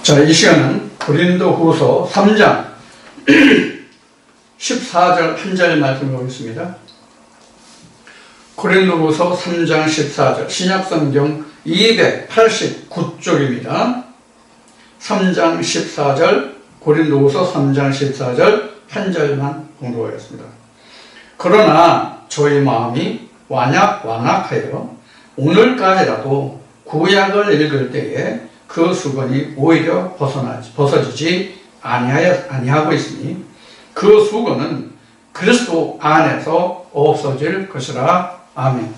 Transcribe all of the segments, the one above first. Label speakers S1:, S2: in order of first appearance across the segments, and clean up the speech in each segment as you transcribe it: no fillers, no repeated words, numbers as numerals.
S1: 자, 이 시간은 고린도후서 3장 14절 한 절 말씀을 보겠습니다. 고린도후서 3장 14절 신약성경 289쪽입니다. 3장 14절 고린도후서 3장 14절 한 절만 공부하겠습니다. 그러나 저희 마음이 완악하여 오늘까지라도 구약을 읽을 때에 그 수건이 오히려 벗어지지 아니하고 있으니 그 수건은 그리스도 안에서 없어질 것이라. 아멘.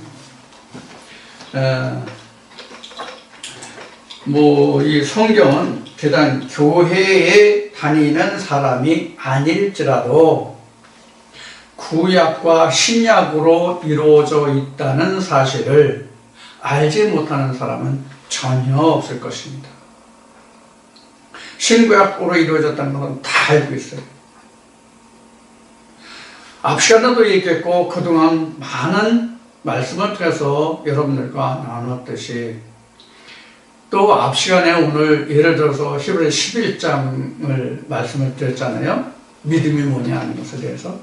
S1: 이 성경은 비단 교회에 다니는 사람이 아닐지라도 구약과 신약으로 이루어져 있다는 사실을 알지 못하는 사람은 전혀 없을 것입니다. 신구약으로 이루어졌다는 것은 다 알고 있어요. 앞 시간에도 얘기했고 그동안 많은 말씀을 통해서 여러분들과 나눴듯이 또 앞 시간에 오늘 예를 들어서 히브리서 11장을 말씀을 드렸잖아요. 믿음이 뭐냐 하는 것에 대해서.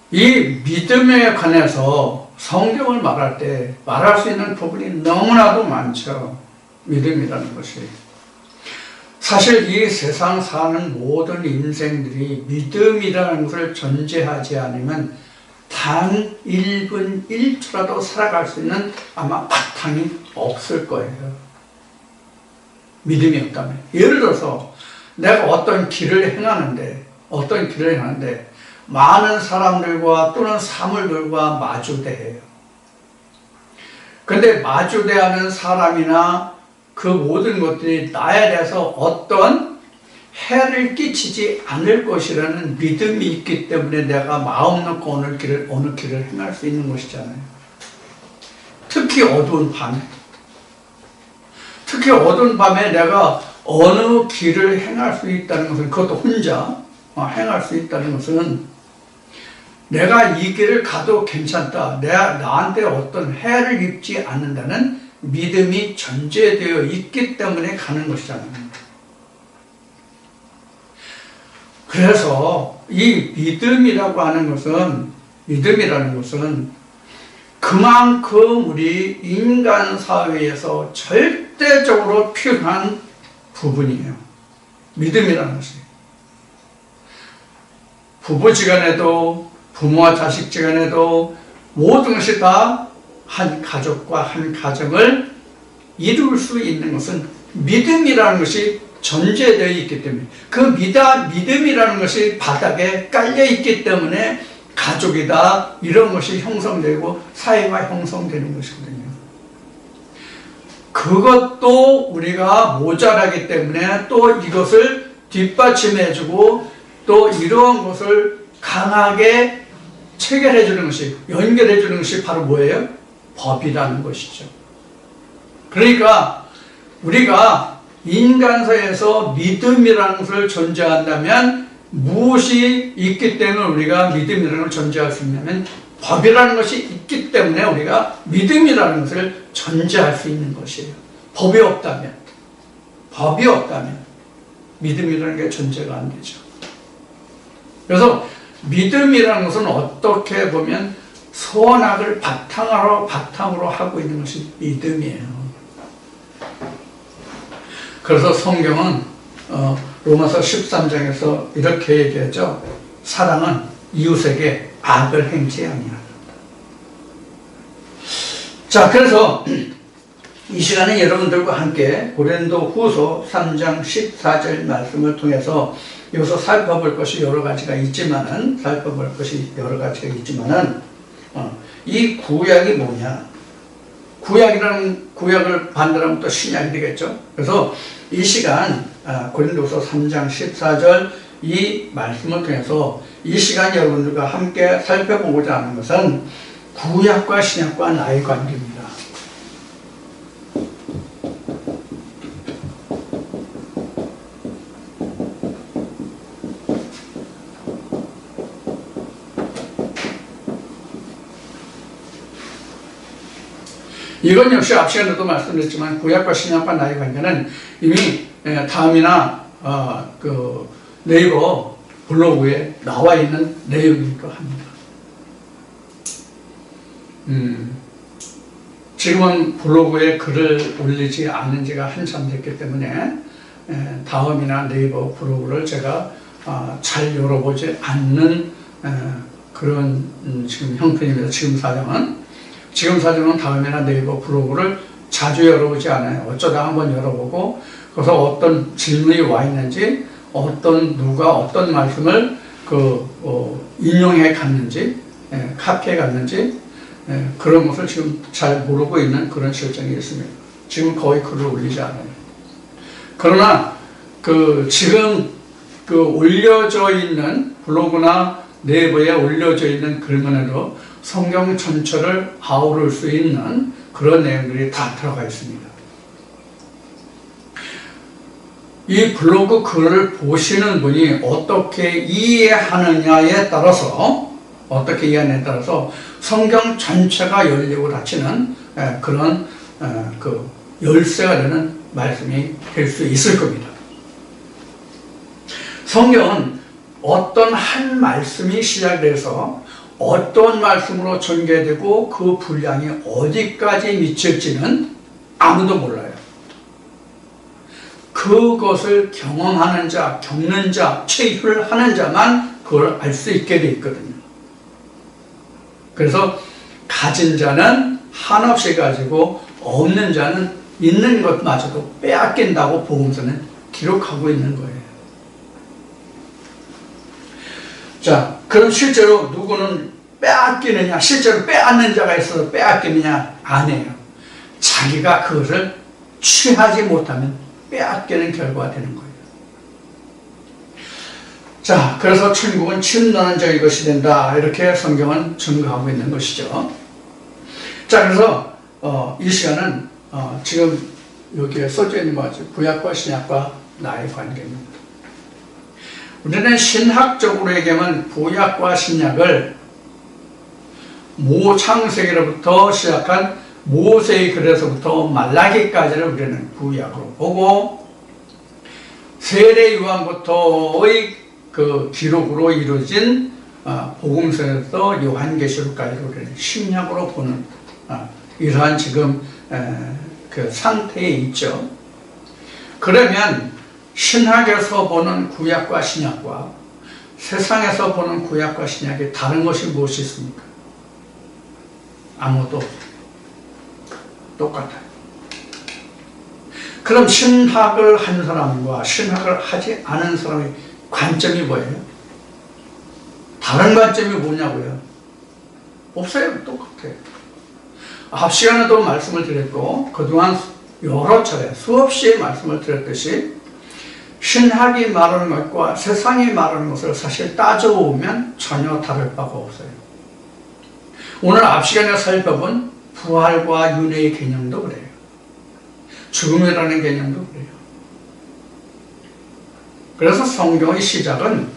S1: 이 믿음에 관해서 성경을 말할 때 말할 수 있는 부분이 너무나도 많죠. 믿음이라는 것이. 사실 이 세상 사는 모든 인생들이 믿음이라는 것을 전제하지 않으면 단 1분 1초라도 살아갈 수 있는 아마 바탕이 없을 거예요. 믿음이 없다면. 예를 들어서 내가 어떤 길을 행하는데 많은 사람들과 또는 사물들과 마주대해요. 근데 마주대하는 사람이나 그 모든 것들이 나에 대해서 어떤 해를 끼치지 않을 것이라는 믿음이 있기 때문에 내가 마음 놓고 어느 길을 행할 수 있는 것이잖아요. 특히 어두운 밤에 내가 어느 길을 행할 수 있다는 것은, 그것도 혼자 행할 수 있다는 것은 내가 이 길을 가도 괜찮다, 나한테 어떤 해를 입지 않는다는 믿음이 전제되어 있기 때문에 가는 것이잖아요. 그래서 이 믿음이라고 하는 것은, 그만큼 우리 인간 사회에서 절대적으로 필요한 부분이에요. 믿음이라는 것이. 부부지간에도 부모와 자식지간에도 모든 것이 다 한 가족과 한 가정을 이룰 수 있는 것은 믿음이라는 것이 전제되어 있기 때문에, 그 믿음이라는 것이 바닥에 깔려 있기 때문에 가족이다 이런 것이 형성되고 사회가 형성되는 것이거든요. 그것도 우리가 모자라기 때문에 또 이것을 뒷받침해주고 또 이러한 것을 강하게 체결해주는 것이, 연결해주는 것이 바로 뭐예요? 법이라는 것이죠. 그러니까 우리가 인간사에서 믿음이라는 것을 전제한다면 무엇이 있기 때문에 우리가 믿음이라는 것을 전제할 수 있냐면 법이라는 것이 있기 때문에 우리가 믿음이라는 것을 전제할 수 있는 것이에요. 법이 없다면 믿음이라는 게 전제가 안 되죠. 그래서 믿음이라는 것은 어떻게 보면 선악을 바탕으로 하고 있는 것이 믿음이에요. 그래서 성경은 로마서 13장에서 이렇게 얘기하죠. 사랑은 이웃에게 악을 행치 아니하라. 자, 그래서 이 시간에 여러분들과 함께 고린도후서 3장 14절 말씀을 통해서 여기서 살펴볼 것이 여러 가지가 있지만은 이 구약이 뭐냐? 구약을 반대하면 또 신약이 되겠죠. 그래서 이 시간 고린도서 3장 14절 이 말씀을 통해서 이 시간 여러분들과 함께 살펴보고자 하는 것은 구약과 신약과 나의 관계입니다. 이건 역시 앞 시간에도 말씀드렸지만 구약과 신약과 나의 관계는 이미 다음이나 그 네이버 블로그에 나와 있는 내용이기도 합니다. 지금은 블로그에 글을 올리지 않은 지가 한참 됐기 때문에 다음이나 네이버 블로그를 제가 잘 열어보지 않는 그런 지금 형편입니다. 지금 사정은 다음이나 네이버 블로그를 자주 열어보지 않아요. 어쩌다 한번 열어보고 그래서 어떤 질문이 와 있는지 누가 어떤 말씀을 인용해 갔는지 카피해 갔는지 그런 것을 지금 잘 모르고 있는 그런 실정이 있습니다. 지금 거의 글을 올리지 않아요. 그러나 지금 올려져 있는 블로그나 네이버에 올려져 있는 글만으로 성경 전체를 아우를 수 있는 그런 내용들이 다 들어가 있습니다. 이 블로그 글을 보시는 분이 어떻게 이해하느냐에 따라서 성경 전체가 열리고 닫히는 그런 열쇠가 되는 말씀이 될 수 있을 겁니다. 성경은 어떤 한 말씀이 시작돼서 어떤 말씀으로 전개되고 그 분량이 어디까지 미칠지는 아무도 몰라요. 그것을 경험하는 자, 겪는 자, 체휼을 하는 자만 그걸 알 수 있게 돼 있거든요. 그래서 가진 자는 한없이 가지고 없는 자는 있는 것마저도 빼앗긴다고 복음서는 기록하고 있는 거예요. 자, 그럼 실제로 누구는 빼앗기느냐, 실제로 빼앗는 자가 있어서 빼앗기느냐? 아니에요. 자기가 그것을 취하지 못하면 빼앗기는 결과가 되는 거예요. 자, 그래서 천국은 침노하는 자의 것이 된다. 이렇게 성경은 증거하고 있는 것이죠. 자, 그래서 이 시간은 지금 여기에 써져 있는 것이 구약과 신약과 나의 관계입니다. 우리는 신학적으로 얘기하면 구약과 신약을 모창세기로부터 시작한 모세의 글에서부터 말라기까지를 우리는 구약으로 보고 세례 요한부터의 그 기록으로 이루어진 복음서에서 요한계시록까지 우리는 신약으로 보는 이러한 지금 그 상태에 있죠. 그러면 신학에서 보는 구약과 신약과 세상에서 보는 구약과 신약이 다른 것이 무엇이 있습니까? 아무도 똑같아요. 그럼 신학을 한 사람과 신학을 하지 않은 사람의 관점이 뭐예요? 다른 관점이 뭐냐고요? 없어요. 똑같아요. 앞 시간에도 말씀을 드렸고 그동안 여러 차례 수없이 말씀을 드렸듯이 신학이 말하는 것과 세상이 말하는 것을 사실 따져보면 전혀 다를 바가 없어요. 오늘 앞 시간에 살펴본 부활과 윤회의 개념도 그래요. 죽음이라는 개념도 그래요. 그래서 성경의 시작은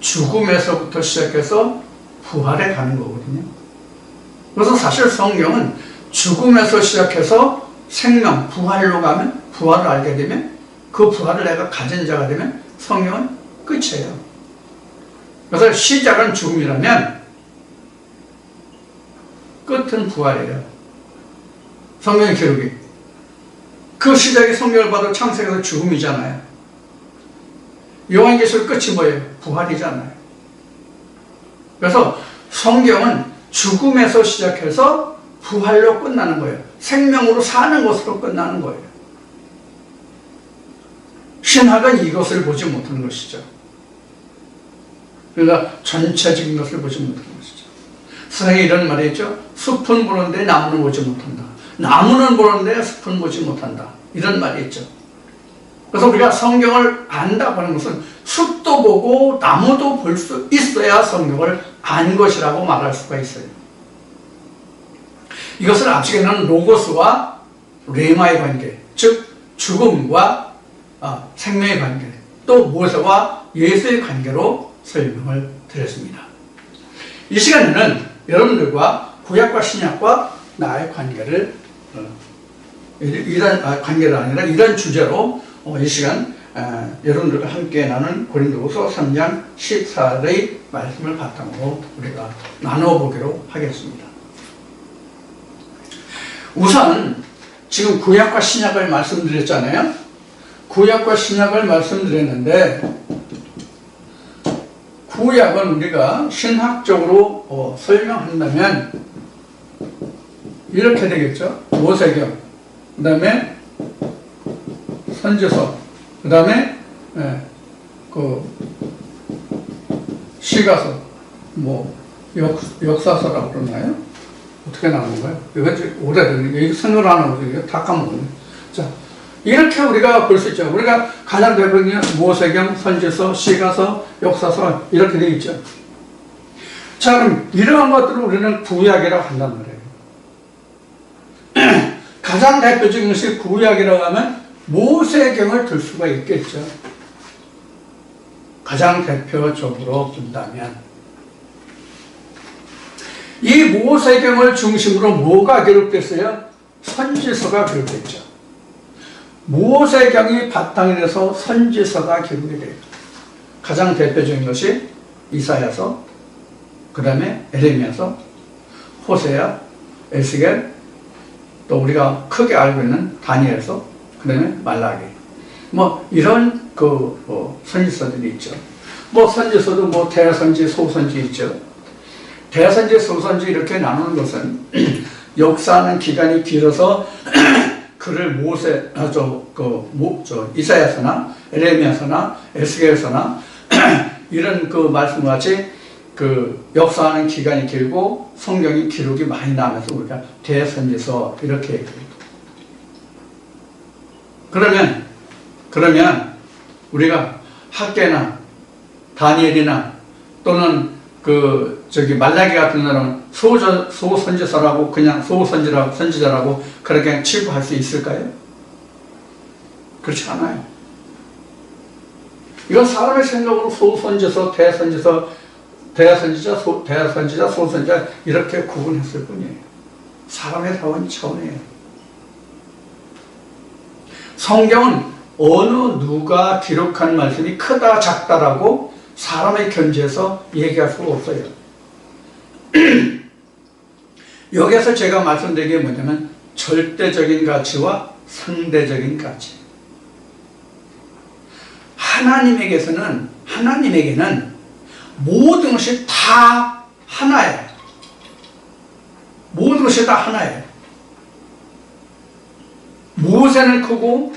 S1: 죽음에서부터 시작해서 부활에 가는 거거든요. 그래서 사실 성경은 죽음에서 시작해서 생명, 부활로 가면 부활을 알게 되면 그 부활을 내가 가진 자가 되면 성경은 끝이에요. 그래서 시작은 죽음이라면 끝은 부활이에요. 성경의 기록이. 그 시작이 성경을 봐도 창세기에서 죽음이잖아요. 요한계시록 끝이 뭐예요? 부활이잖아요. 그래서 성경은 죽음에서 시작해서 부활로 끝나는 거예요. 생명으로 사는 것으로 끝나는 거예요. 신학은 이것을 보지 못하는 것이죠. 그러니까 전체적인 것을 보지 못하는 것이죠. 세상에 이런 말이 있죠. 숲은 보는데 나무는 보지 못한다. 나무는 보는데 숲은 보지 못한다. 이런 말이 있죠. 그래서 우리가 성경을 안다고 하는 것은 숲도 보고 나무도 볼 수 있어야 성경을 안 것이라고 말할 수가 있어요. 이것을 앞쪽에는 로고스와 레마의 관계, 즉 죽음과 생명의 관계, 또 모세와 예수의 관계로 설명을 드렸습니다. 이 시간에는 여러분들과 구약과 신약과 나의 관계를 이런 관계가 아니라 이런 주제로 이 시간 여러분들과 함께 나눈 고린도후서 3장 14절의 말씀을 바탕으로 우리가 나눠보기로 하겠습니다. 우선 지금 구약과 신약을 말씀드렸잖아요. 구약과 신약을 말씀드렸는데 구약은 우리가 신학적으로 설명한다면 이렇게 되겠죠. 모세경, 그 다음에 선지서, 그 다음에 시가서, 역사서라고 그러나요? 어떻게 나오는 거예요? 이거 오래된, 이거 생각을 안 하고 이거 다 까먹었네. 자, 이렇게 우리가 볼 수 있죠. 우리가 가장 대표적인 모세경, 선지서, 시가서, 역사서 이렇게 되어 있죠. 자, 그럼 이러한 것들을 우리는 구약이라고 한단 말이에요. 가장 대표적인 것이 구약이라고 하면 모세경을 들 수가 있겠죠. 가장 대표적으로 본다면 이 모세경을 중심으로 뭐가 기록됐어요? 선지서가 기록됐죠. 모세경이 바탕이 돼서 선지서가 기록이 돼요. 가장 대표적인 것이 이사야서, 그 다음에 에레미야서, 호세야, 에스겔, 또 우리가 크게 알고 있는 다니엘서, 그 다음에 말라기. 이런 선지서들이 있죠. 선지서도 대선지, 소선지 있죠. 대선지, 소선지 이렇게 나누는 것은 역사하는 기간이 길어서 그를 이사야서나 에레미야서나 에스겔서나 이런 말씀과 같이 역사하는 기간이 길고 성경이 기록이 많이 나면서 우리가 대선지서 이렇게 얘기합니다. 그러면 우리가 학개나 다니엘이나 또는 말라기 같은 거는 소선지서라고 그냥 선지자라고 그렇게 치부할 수 있을까요? 그렇지 않아요. 이건 사람의 생각으로 소선지서, 대선지자, 소선지자 이렇게 구분했을 뿐이에요. 사람의 차원이에요. 성경은 어느 누가 기록한 말씀이 크다 작다라고 사람의 견지에서 얘기할 수가 없어요. 여기서 제가 말씀드린 게 뭐냐면 절대적인 가치와 상대적인 가치. 하나님에게는 모든 것이 다 하나예요. 모든 것이 다 하나예요. 모세는 크고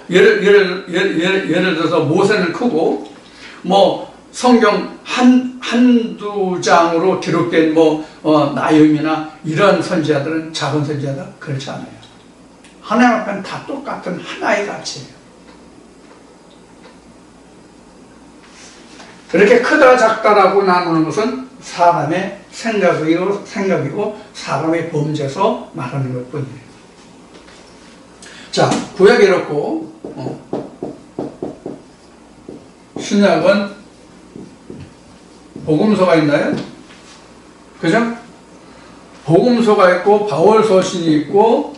S1: 예를 들어서 모세는 크고 성경 한두 장으로 기록된 나홈이나 이런 선지자들은 작은 선지자다 그렇지 않아요. 하나님 앞에는 다 똑같은 하나의 가치예요. 그렇게 크다 작다라고 나누는 것은 사람의 생각이고 사람의 범죄에서 말하는 것뿐이에요. 자, 구약이 이렇고 신약은 복음서가 있나요? 그죠? 복음서가 있고 바울 서신이 있고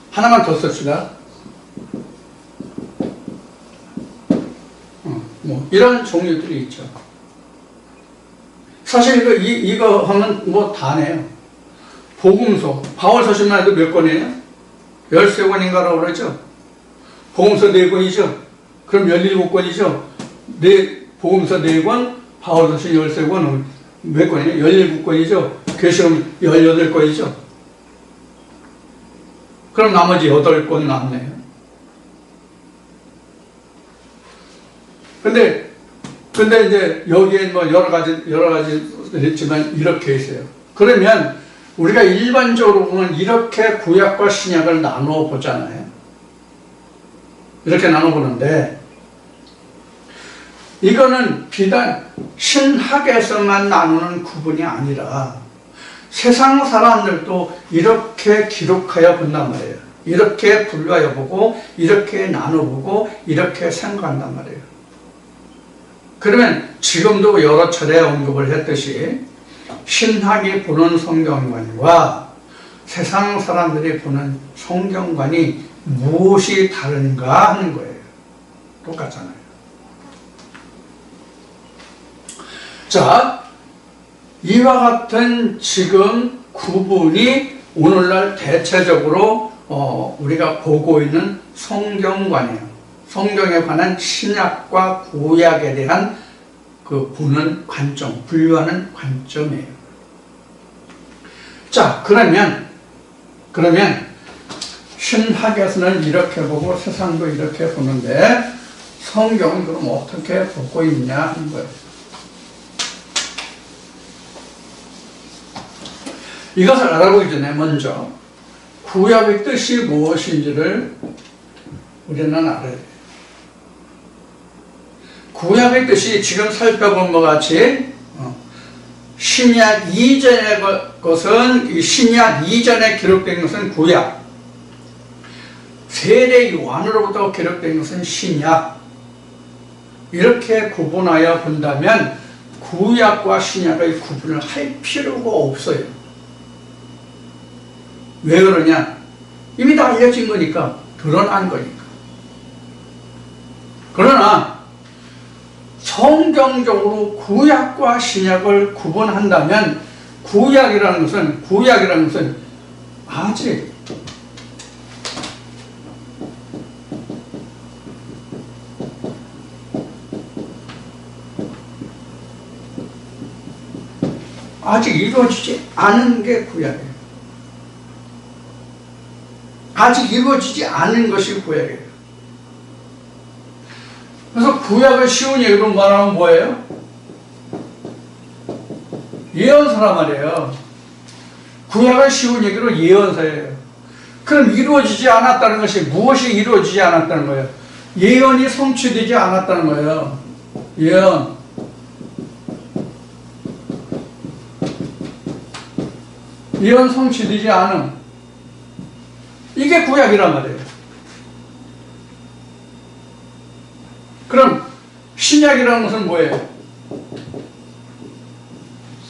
S1: 하나만 더 씁시다. 이런 종류들이 있죠. 사실 이거 하면 다네요. 복음서, 바울 서신만 해도 몇 권이에요? 13권인가라고 그러죠? 복음서 4권이죠? 그럼 17권이죠? 복음서 4권, 바울 서신 13권은 몇 권이에요? 17권이죠? 계시록 18권이죠? 그럼 나머지 8권 남네요. 근데 이제 여기에 여러 가지 있지만 이렇게 있어요. 그러면 우리가 일반적으로 보면 이렇게 구약과 신약을 나누어 보잖아요. 이렇게 나누어 보는데 이거는 비단 신학에서만 나누는 구분이 아니라 세상 사람들도 이렇게 기록하여 본단 말이에요. 이렇게 분류하여 보고 이렇게 나눠보고 이렇게 생각한단 말이에요. 그러면 지금도 여러 차례 언급을 했듯이 신학이 보는 성경관과 세상 사람들이 보는 성경관이 무엇이 다른가 하는 거예요. 똑같잖아요. 자, 이와 같은 지금 구분이 오늘날 대체적으로 우리가 보고 있는 성경관이에요. 성경에 관한 신약과 구약에 대한 그 보는 관점, 분류하는 관점이에요. 자, 그러면 신학에서는 이렇게 보고 세상도 이렇게 보는데 성경은 그럼 어떻게 보고 있냐 하는 거예요. 이것을 알아보기 전에 먼저 구약의 뜻이 무엇인지를 우리는 알아야 돼요. 구약의 뜻이 지금 살펴본 것 같이 신약 이전의 것은, 신약 이전에 기록된 것은 구약, 세례 요한으로부터 기록된 것은 신약, 이렇게 구분하여 본다면 구약과 신약의 구분을 할 필요가 없어요. 왜 그러냐? 이미 다 알려진 거니까, 드러난 거니까. 그러나 성경적으로 구약과 신약을 구분한다면 구약이라는 것은 아직 이루어지지 않은 게 구약이에요. 아직 이루어지지 않은 것이 구약이에요. 그래서 구약을 쉬운 얘기로 말하면 뭐예요? 예언서란 말이에요. 구약을 쉬운 얘기로 예언서예요. 그럼 이루어지지 않았다는 것이 무엇이 이루어지지 않았다는 거예요? 예언이 성취되지 않았다는 거예요. 예언 성취되지 않음. 이게 구약이란 말이에요. 그럼 신약이라는 것은 뭐예요?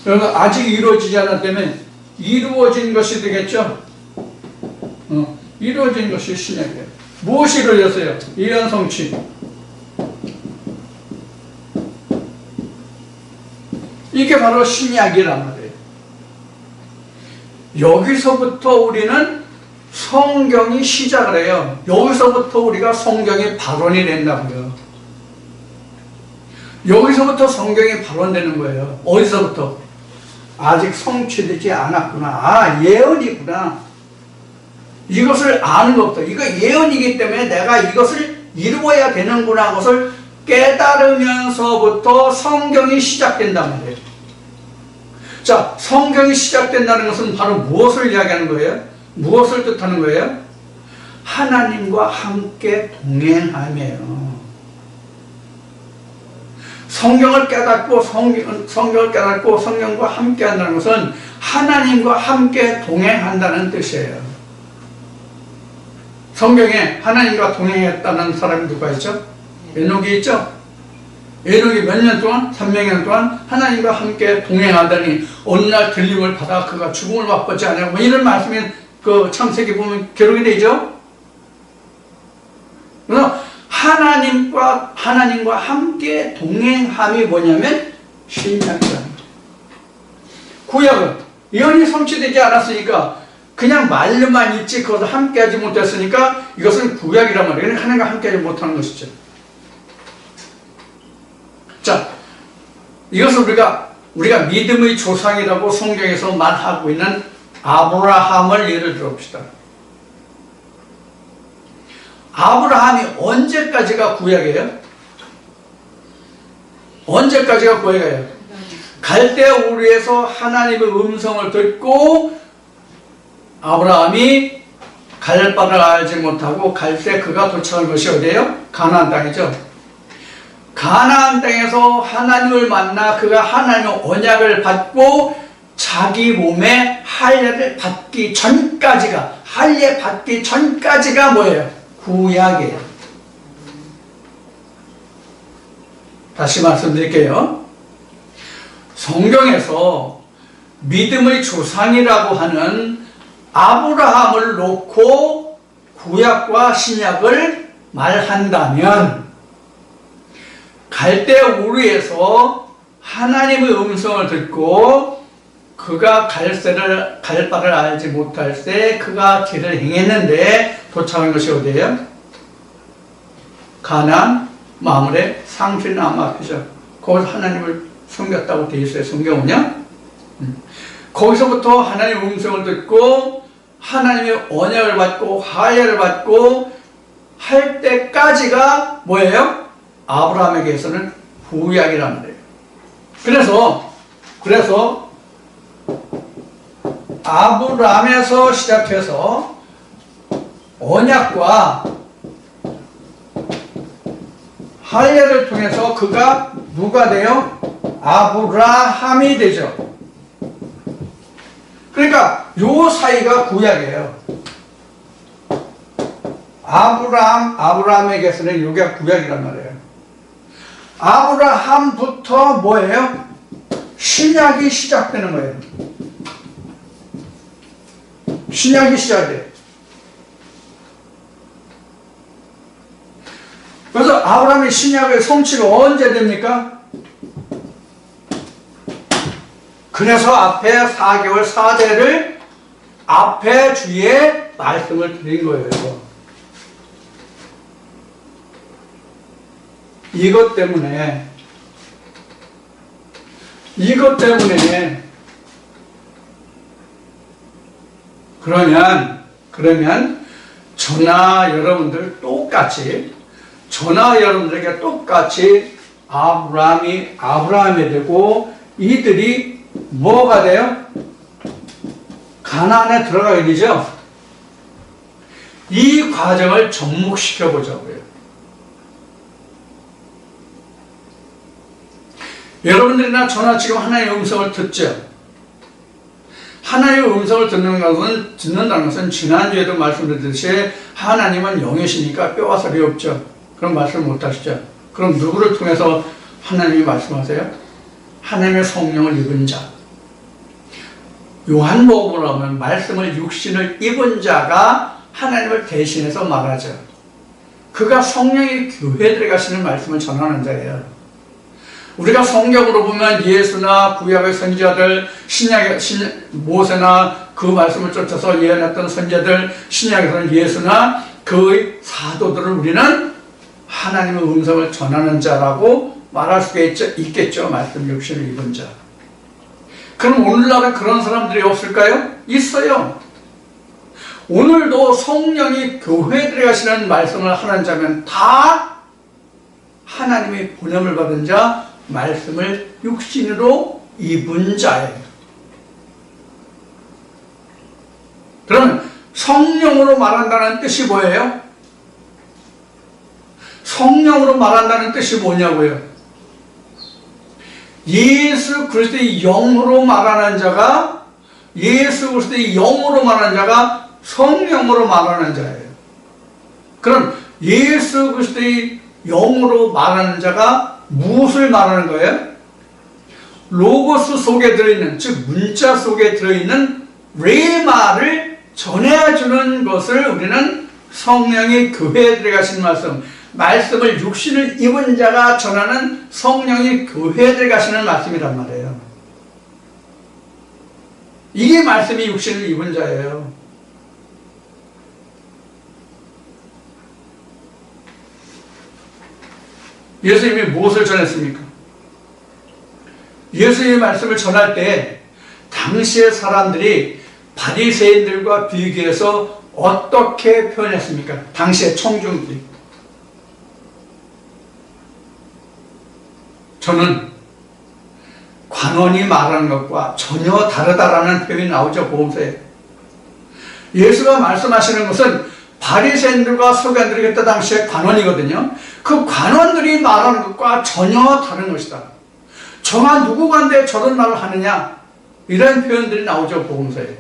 S1: 그래서 아직 이루어지지 않았다면 이루어진 것이 되겠죠? 이루어진 것이 신약이에요. 무엇이 이루어졌어요? 예언 성취. 이게 바로 신약이란 말이에요. 여기서부터 우리는 성경이 시작을 해요. 여기서부터 우리가 성경이 발원이 된다고요. 여기서부터 성경이 발원되는 거예요. 어디서부터? 아직 성취되지 않았구나. 예언이구나. 이것을 아는 것부터. 이거 예언이기 때문에 내가 이것을 이루어야 되는구나. 것을 깨달으면서부터 성경이 시작된단 말이에요. 자, 성경이 시작된다는 것은 바로 무엇을 이야기하는 거예요? 무엇을 뜻하는 거예요? 하나님과 함께 동행함이에요. 성경을 깨닫고 성경과 함께 한다는 것은 하나님과 함께 동행한다는 뜻이에요. 성경에 하나님과 동행했다는 사람이 누가 있죠? 에녹이 있죠? 에녹이 몇 년 동안? 300년 동안 하나님과 함께 동행하더니 어느 날 들림을 받아 그가 죽음을 맛보지 않냐고, 뭐 이런 말씀이 그 창세기 보면 기록이 되죠? 그래서 하나님과 함께 동행함이 뭐냐면 신약이라는 거예요. 구약은 예언이 성취되지 않았으니까 그냥 말로만 있지 그것을 함께하지 못했으니까 이것은 구약이란 말이에요. 하나님과 함께하지 못하는 것이죠. 자, 이것을 우리가 믿음의 조상이라고 성경에서 말하고 있는 아브라함을 예를 들어봅시다. 아브라함이 언제까지가 구약이에요? 언제까지가 구약이에요? 갈대 우르에서 하나님의 음성을 듣고 아브라함이 갈 바를 알지 못하고 갈 때 그가 도착한 것이 어디예요? 가나안 땅이죠. 가나안 땅에서 하나님을 만나 그가 하나님의 언약을 받고 자기 몸에 할례를 받기 전까지가, 할례 받기 전까지가 뭐예요? 구약이에요. 다시 말씀드릴게요. 성경에서 믿음의 조상이라고 하는 아브라함을 놓고 구약과 신약을 말한다면 갈대 우르에서 하나님의 음성을 듣고 그가 갈 바를 알지 못할 때 그가 길을 행했는데 도착한 것이 어디예요? 가나안 마므레 상수리나무 앞이죠. 거기서 하나님을 섬겼다고 되어 있어요. 성경은요. 거기서부터 하나님의 음성을 듣고 하나님의 언약을 받고 화해를 받고 할 때까지가 뭐예요? 아브라함에게서는 구약이란 말이에요. 그래서 아브라함에서 시작해서 언약과 할례를 통해서 그가 누가 돼요? 아브라함이 되죠. 그러니까 요 사이가 구약이에요. 아브라함에게서는 요게 구약이란 말이에요. 아브라함부터 뭐예요? 신약이 시작되는 거예요. 신약이 시작돼요. 그래서 아브라함의 신약의 성취가 언제 됩니까? 그래서 앞에 4개월 4대를 앞에 주위에 말씀을 드린 거예요. 이것 때문에 그러면 저나 여러분들에게 똑같이 아브라함이 되고 이들이 뭐가 돼요? 가나안에 들어가게 되죠. 이 과정을 접목시켜 보자고요. 여러분들이나 저나 지금 하나님의 음성을 듣죠. 하나님의 음성을 듣는다는 것은 지난주에도 말씀드렸듯이 하나님은 영이시니까 뼈와 살이 없죠. 그런 말씀을 못 하시죠. 그럼 누구를 통해서 하나님이 말씀하세요? 하나님의 성령을 입은 자. 요한복음으로 하면 말씀을 육신을 입은 자가 하나님을 대신해서 말하죠. 그가 성령의 교회에 들어가시는 말씀을 전하는 자예요. 우리가 성경으로 보면 예수나 구약의 선지자들, 모세나 그 말씀을 쫓아서 예언했던 선지자들, 신약에서는 예수나 그의 사도들을 우리는 하나님의 음성을 전하는 자라고 말할 수가 있겠죠. 말씀 육신을 입은 자. 그럼 오늘날에 그런 사람들이 없을까요? 있어요. 오늘도 성령이 교회에 들어가시는 말씀을 하는 자면 다 하나님의 보냄을 받은 자, 말씀을 육신으로 입은 자예요. 그러면 성령으로 말한다는 뜻이 뭐예요? 성령으로 말한다는 뜻이 뭐냐고요? 예수 그리스도의 영으로 말하는 자가 성령으로 말하는 자예요. 그럼 예수 그리스도의 영으로 말하는 자가 무엇을 말하는 거예요? 로고스 속에 들어있는, 즉 문자 속에 들어있는 레마를 전해주는 것을 우리는 성령이 교회에 들어가신 말씀을 육신을 입은 자가 전하는 성령이 교회에 들어가시는 말씀이란 말이에요. 이게 말씀이 육신을 입은 자예요. 예수님이 무엇을 전했습니까? 예수님의 말씀을 전할 때 당시의 사람들이 바리새인들과 비교해서 어떻게 표현했습니까? 당시의 청중들이. 저는 관원이 말하는 것과 전혀 다르다라는 표현이 나오죠. 복음서에. 예수가 말씀하시는 것은 바리새인들과 서기관들이 그때 당시에 관원이거든요. 그 관원들이 말하는 것과 전혀 다른 것이다. 저가 누구간데 저런 말을 하느냐, 이런 표현들이 나오죠. 복음서에.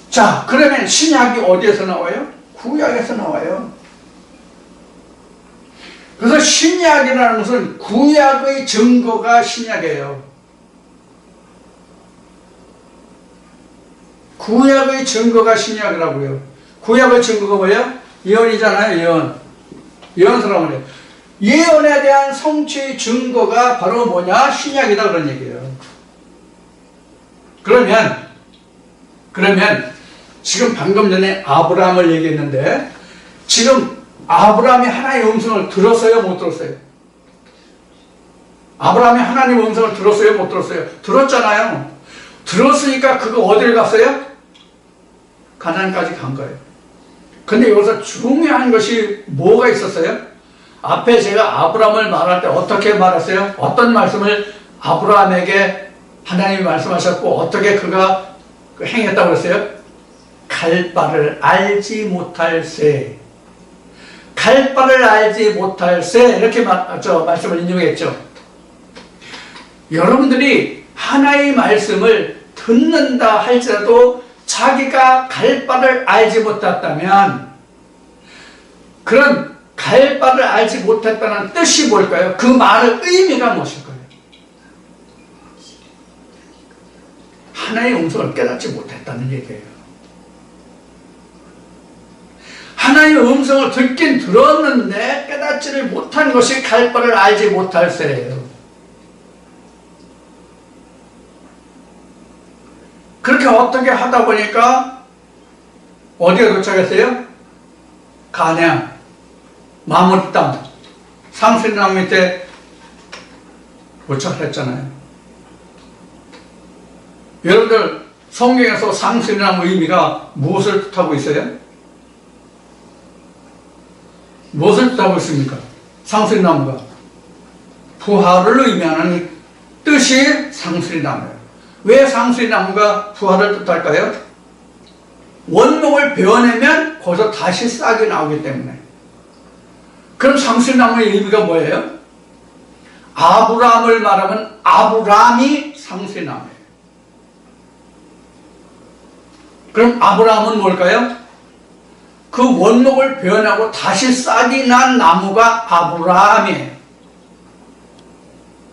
S1: 자, 그러면 신약이 어디에서 나와요? 구약에서 나와요. 그래서 신약이라는 것은 구약의 증거가 신약이에요. 구약의 증거가 신약이라고요. 구약의 증거가 뭐예요? 예언이잖아요. 예언. 예언서라고 그래요. 예언에 대한 성취의 증거가 바로 뭐냐? 신약이다 그런 얘기예요. 그러면 지금 방금 전에 아브라함을 얘기했는데 지금 아브라함이 하나님의 음성을 들었어요? 못 들었어요? 아브라함이 하나님의 음성을 들었어요? 못 들었어요? 들었잖아요. 들었으니까 그거 어디를 갔어요? 가나안까지 간 거예요. 근데 여기서 중요한 것이 뭐가 있었어요? 앞에 제가 아브라함을 말할 때 어떻게 말했어요? 어떤 말씀을 아브라함에게 하나님이 말씀하셨고 어떻게 그가 행했다고 그랬어요? 갈 바를 알지 못할 새. 갈 바를 알지 못할 새. 이렇게 말씀을 인용했죠. 여러분들이 하나의 말씀을 듣는다 할지라도 자기가 갈 바를 알지 못했다면 그런 갈 바를 알지 못했다는 뜻이 뭘까요? 그 말의 의미가 무엇일까요? 하나의 음성을 깨닫지 못했다는 얘기예요. 하나의 음성을 듣긴 들었는데 깨닫지를 못한 것이 갈 바를 알지 못할 새예요. 그렇게 어떻게 하다 보니까 어디에 도착했어요? 가나안, 마므리 땅, 상수리나무 밑에 도착했잖아요. 여러분들 성경에서 상수리나무 의미가 무엇을 뜻하고 있어요? 무엇을 뜻하고 있습니까? 상수리나무가 부활을 의미하는 뜻이 상수리나무예요. 왜 상수리나무가 부활을 뜻할까요? 원목을 베어내면 거기서 다시 싹이 나오기 때문에. 그럼 상수리나무의 의미가 뭐예요? 아브라함을 말하면 아브라함이 상수리나무예요. 그럼 아브라함은 뭘까요? 그 원목을 베어내고 다시 싹이 난 나무가 아브라함이에요.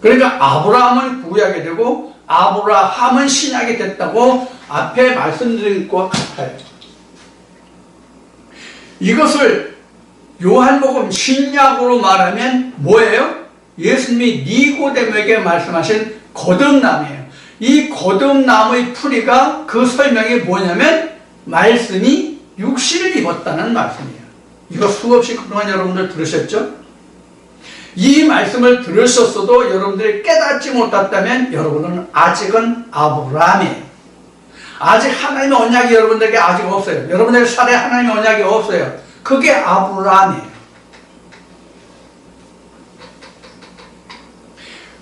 S1: 그러니까 아브라함은 구약이 되고 아브라함은 신약이 됐다고 앞에 말씀드린 것 같아요. 이것을 요한복음 신약으로 말하면 뭐예요? 예수님이 니고데모에게 말씀하신 거듭남이에요. 이 거듭나무의 풀이가 그 설명이 뭐냐면 말씀이 육신을 입었다는 말씀이에요. 이거 수없이 그동안 여러분들 들으셨죠? 이 말씀을 들으셨어도 여러분들이 깨닫지 못했다면 여러분은 아직은 아브라함이에요. 아직 하나님의 언약이 여러분들에게 아직 없어요. 여러분들 살에 하나님의 언약이 없어요. 그게 아브라함이에요.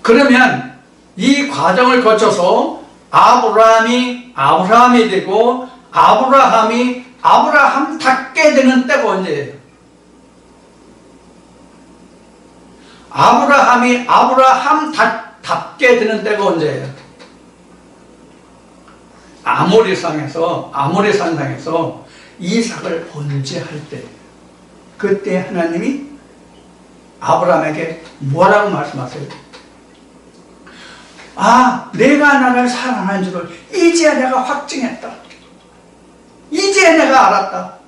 S1: 그러면 이 과정을 거쳐서 아브라함이 되고 아브라함이 아브라함답게 되는 때가 언제예요? 아브라함이 아브라함답게 되는 때가 언제예요? 아모리산상에서 이삭을 번제할 때, 그때 하나님이 아브라함에게 뭐라고 말씀하세요? 아, 내가 나를 사랑하는 줄을 이제 내가 확증했다. 이제 내가 알았다.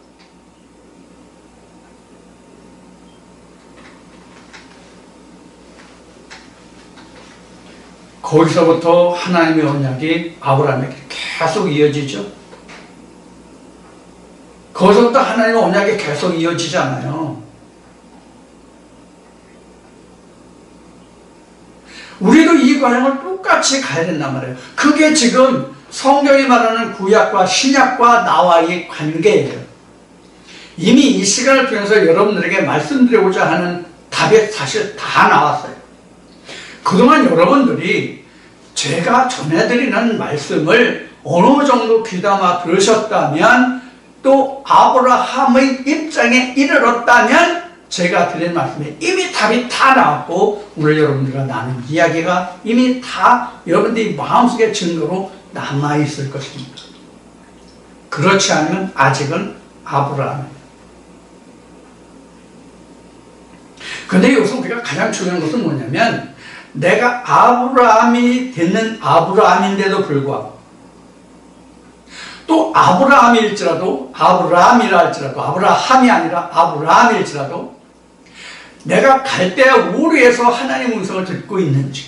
S1: 거기서부터 하나님의 언약이 아브라함에게 계속 이어지죠. 거기서부터 하나님의 언약이 계속 이어지잖아요. 우리도 이 과정을 똑같이 가야 된단 말이에요. 그게 지금 성경이 말하는 구약과 신약과 나와의 관계예요. 이미 이 시간을 통해서 여러분들에게 말씀드리고자 하는 답이 사실 다 나왔어요. 그동안 여러분들이 제가 전해드리는 말씀을 어느 정도 귀담아 들으셨다면, 또 아브라함의 입장에 이르렀다면 제가 드린 말씀에 이미 답이 다 나왔고 오늘 여러분들과 나눈 이야기가 이미 다 여러분들이 마음속에 증거로 남아있을 것입니다. 그렇지 않으면 아직은 아브라함이에요. 근데 여기서 우리가 가장 중요한 것은 뭐냐면 내가 아브라함이 되는 아브라함인데도 불구하고 또 아브라함일지라도 아브라함이라 할지라도 아브라함이 아니라 아브라함일지라도 내가 갈대아 우르에서 하나님 음성을 듣고 있는지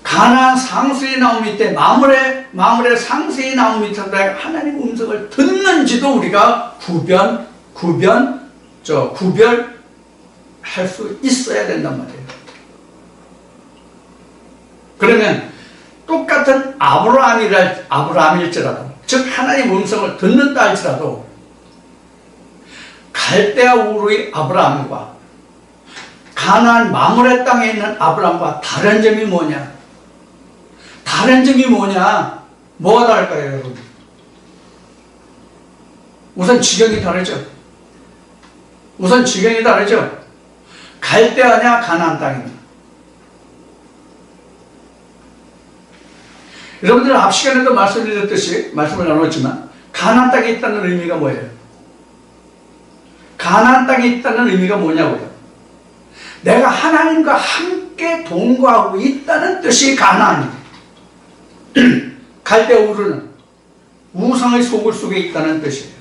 S1: 가나안 상수의 나무 밑에 마물의 상수의 나무 밑에서 내가 하나님 음성을 듣는지도 우리가 구별할 수 있어야 된단 말이에요. 그러면 똑같은 아브라함일지라도 즉 하나님 음성을 듣는다 할지라도 갈대아 우르의 아브라함과 가나안 마물의 땅에 있는 아브라함과 다른 점이 뭐냐? 뭐가 다를까요, 여러분? 우선 지경이 다르죠. 갈대아냐 가나안 땅이냐. 여러분들 앞 시간에도 말씀을 나눴지만 가나안 땅에 있다는 의미가 뭐예요? 가나안 땅에 있다는 의미가 뭐냐고요? 내가 하나님과 함께 동거하고 있다는 뜻이 가나안이에요. 갈대아 우르는 우상의 소굴 속에 있다는 뜻이에요.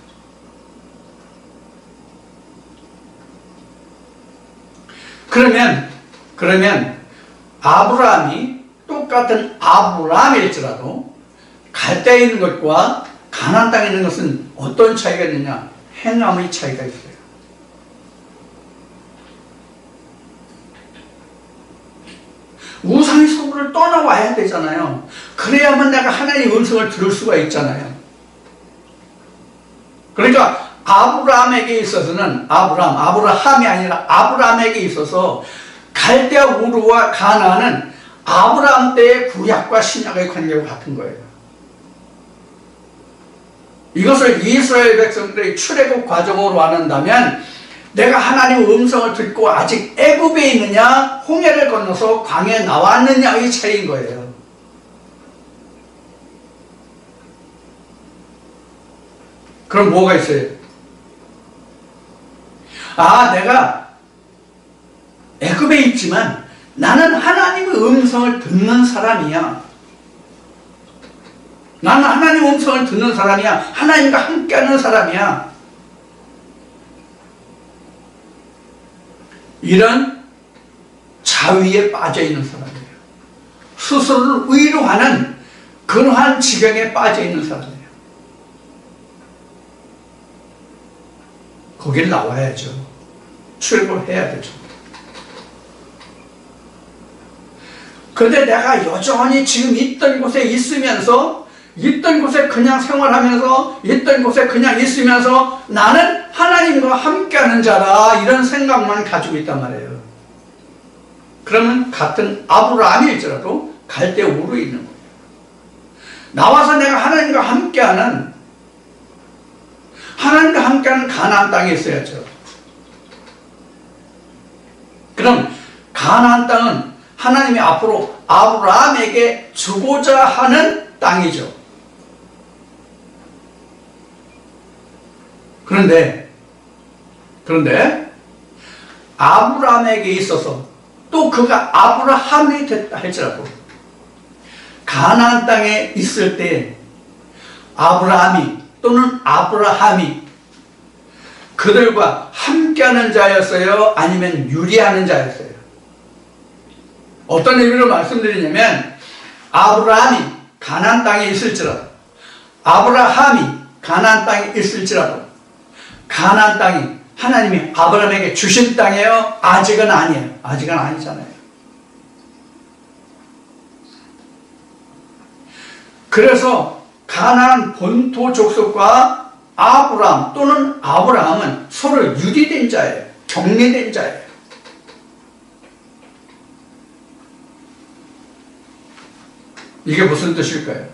S1: 그러면 아브라함이 똑같은 아브라함일지라도 갈대아에 있는 것과 가나안 땅에 있는 것은 어떤 차이가 있느냐? 행함의 차이가 있어요. 우상의 소굴을 떠나와야 되잖아요. 그래야만 내가 하나님의 음성을 들을 수가 있잖아요. 그러니까 아브라함에게 있어서는 아브라함이 아니라 아브라함에게 있어서 갈대아 우르와 가나안은 아브라함 때의 구약과 신약의 관계와 같은 거예요. 이것을 이스라엘 백성들의 출애굽 과정으로 안는다면 내가 하나님의 음성을 듣고 아직 애굽에 있느냐 홍해를 건너서 광야에 나왔느냐의 차이인 거예요. 그럼 뭐가 있어요? 내가 애굽에 있지만 나는 하나님의 음성을 듣는 사람이야. 하나님과 함께하는 사람이야. 이런 자위에 빠져있는 사람이에요. 스스로를 위로하는 그러한 지경에 빠져있는 사람이에요. 거길 나와야죠. 출근해야 되죠. 근데 내가 여전히 지금 있던 곳에 있으면서 있던 곳에 그냥 생활하면서 있던 곳에 그냥 있으면서 나는 하나님과 함께하는 자라 이런 생각만 가지고 있단 말이에요. 그러면 같은 아브라함일지라도 갈대아 우르에 있는 거예요. 나와서 내가 하나님과 함께하는 가나안 땅에 있어야죠. 그럼 가나안 땅은 하나님이 앞으로 아브라함에게 주고자 하는 땅이죠. 그런데 아브라함에게 있어서 또 그가 아브라함이 됐다 할지라도 가나안 땅에 있을 때 아브라함이 그들과 함께하는 자였어요? 아니면 유리하는 자였어요? 어떤 의미로 말씀드리냐면 아브라함이 가나안 땅에 있을지라도 가나안 땅이 하나님이 아브라함에게 주신 땅이에요? 아직은 아니에요. 아직은 아니잖아요. 그래서 가나안 본토 족속과 아브라함 또는 아브라함은 서로 유리된 자예요. 격리된 자예요. 이게 무슨 뜻일까요?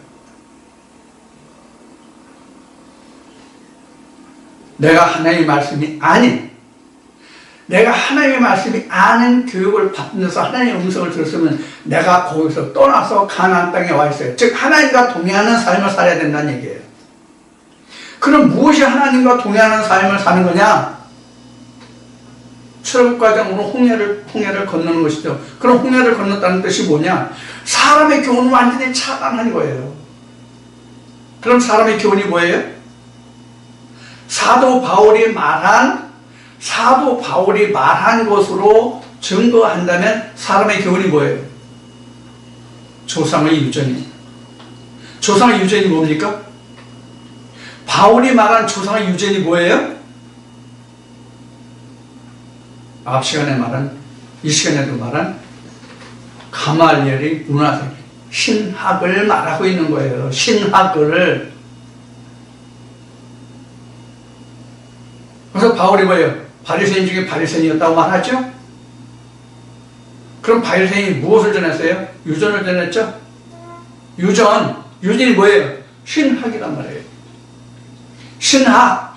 S1: 내가 하나님의 말씀이 아는 교육을 받으면서 하나님의 음성을 들었으면 내가 거기서 떠나서 가나안 땅에 와 있어요. 즉 하나님과 동행하는 삶을 살아야 된다는 얘기예요. 그럼 무엇이 하나님과 동행하는 삶을 사는 거냐? 출애굽 과정으로 홍해를 건너는 것이죠. 그럼 홍해를 건넜다는 뜻이 뭐냐? 사람의 교훈은 완전히 차단한 거예요. 그럼 사람의 교훈이 뭐예요? 사도 바울이 말한 것으로 증거한다면 사람의 교훈이 뭐예요? 조상의 유전이. 조상의 유전이 뭡니까? 바울이 말한 조상의 유전이 뭐예요? 앞 시간에 말한, 이 시간에도 말한 가말리엘의 문화생, 신학을 말하고 있는 거예요. 신학을. 그래서 바울이 뭐예요? 바리새인 중에 바리새인이었다고 말하죠? 그럼 바리새인이 무엇을 전했어요? 유전을 전했죠? 유전이 뭐예요? 신학이란 말이에요. 신학.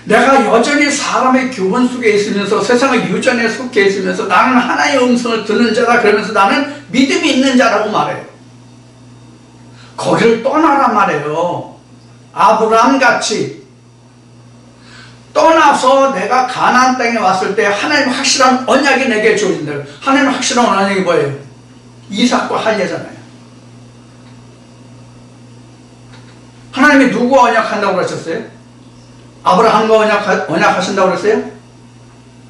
S1: 내가 여전히 사람의 교훈 속에 있으면서 세상의 유전에 속해 있으면서 나는 하나의 음성을 듣는 자다 그러면서 나는 믿음이 있는 자라고 말해요. 거기를 떠나란 말이에요. 아브라함같이 떠나서 내가 가나안 땅에 왔을 때 하나님 확실한 언약이 내게 주어진다. 하나님 확실한 언약이 뭐예요? 이삭과 할례잖아요. 하나님이 누구와 언약한다고 그러셨어요? 아브라함과 언약하신다고 그랬어요?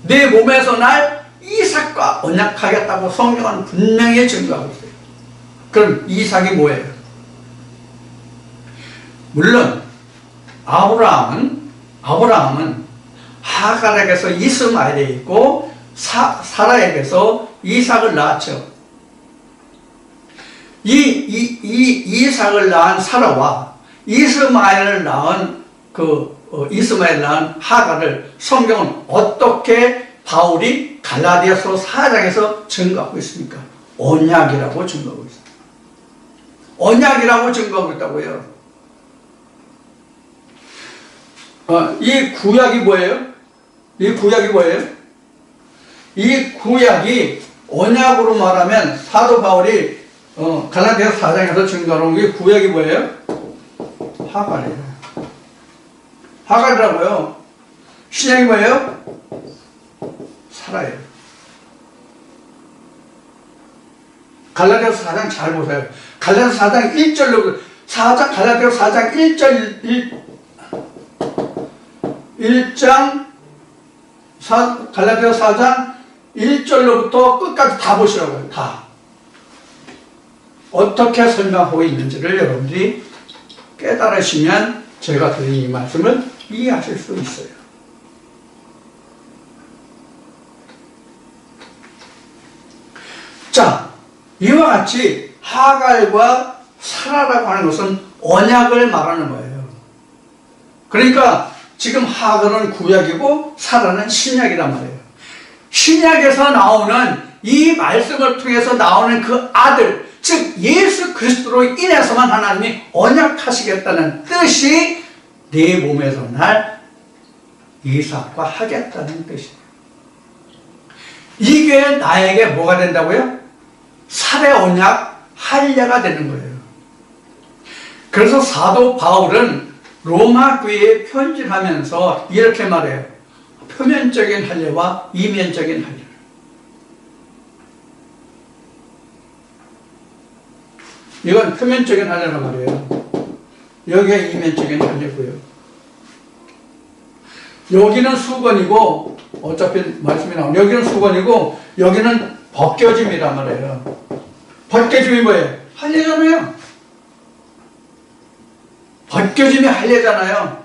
S1: 내 몸에서 날 이삭과 언약하겠다고 성경은 분명히 증거하고 있어요. 그럼 이삭이 뭐예요? 물론 아브라함은 하갈에게서 이스마엘이 있고 사라에게서 이삭을 낳았죠. 이삭을 낳은 사라와 이스마엘을 낳은 이스마엘 낳은 하갈을 성경은 어떻게 바울이 갈라디아서 4장에서 증거하고 있습니까? 언약이라고 증거하고 있습니다. 언약이라고 증거하고 있다고요. 이 구약이 뭐예요? 이 구약이 언약으로 말하면 사도 바울이 갈라디아서 4장에서 증거하는 게 구약이 뭐예요? 하갈이에요. 하갈이라고요. 신약이 뭐예요? 사라예요. 갈라디아서 4장 잘 보세요. 갈라디아서 4장 1절로 갈라디아서 4장 갈라디아서 4장 1절로부터 끝까지 다 보시라고요. 다. 어떻게 설명하고 있는지를 여러분들이 깨달으시면 제가 드린 이 말씀을 이해하실 수 있어요. 자, 이와 같이 하갈과 사라라고 하는 것은 언약을 말하는 거예요. 그러니까 지금 하갈은 구약이고 사라는 신약이란 말이에요. 신약에서 나오는 이 말씀을 통해서 나오는 그 아들, 즉 예수 그리스도로 인해서만 하나님이 언약하시겠다는 뜻이 내 몸에서 날 이삭과 하겠다는 뜻이에요. 이게 나에게 뭐가 된다고요? 살의 언약, 할례가 되는 거예요. 그래서 사도 바울은 로마 교회에 편지를 하면서 이렇게 말해요. 표면적인 할례와 이면적인 할례. 이건 표면적인 할례란 말이에요. 여기가 이면적인 할례고요. 여기는 수건이고, 어차피 말씀이 나오는 여기는 수건이고 여기는 벗겨짐이란 말이에요. 벗겨짐이 뭐예요? 할례잖아요. 벗겨짐이 할례잖아요.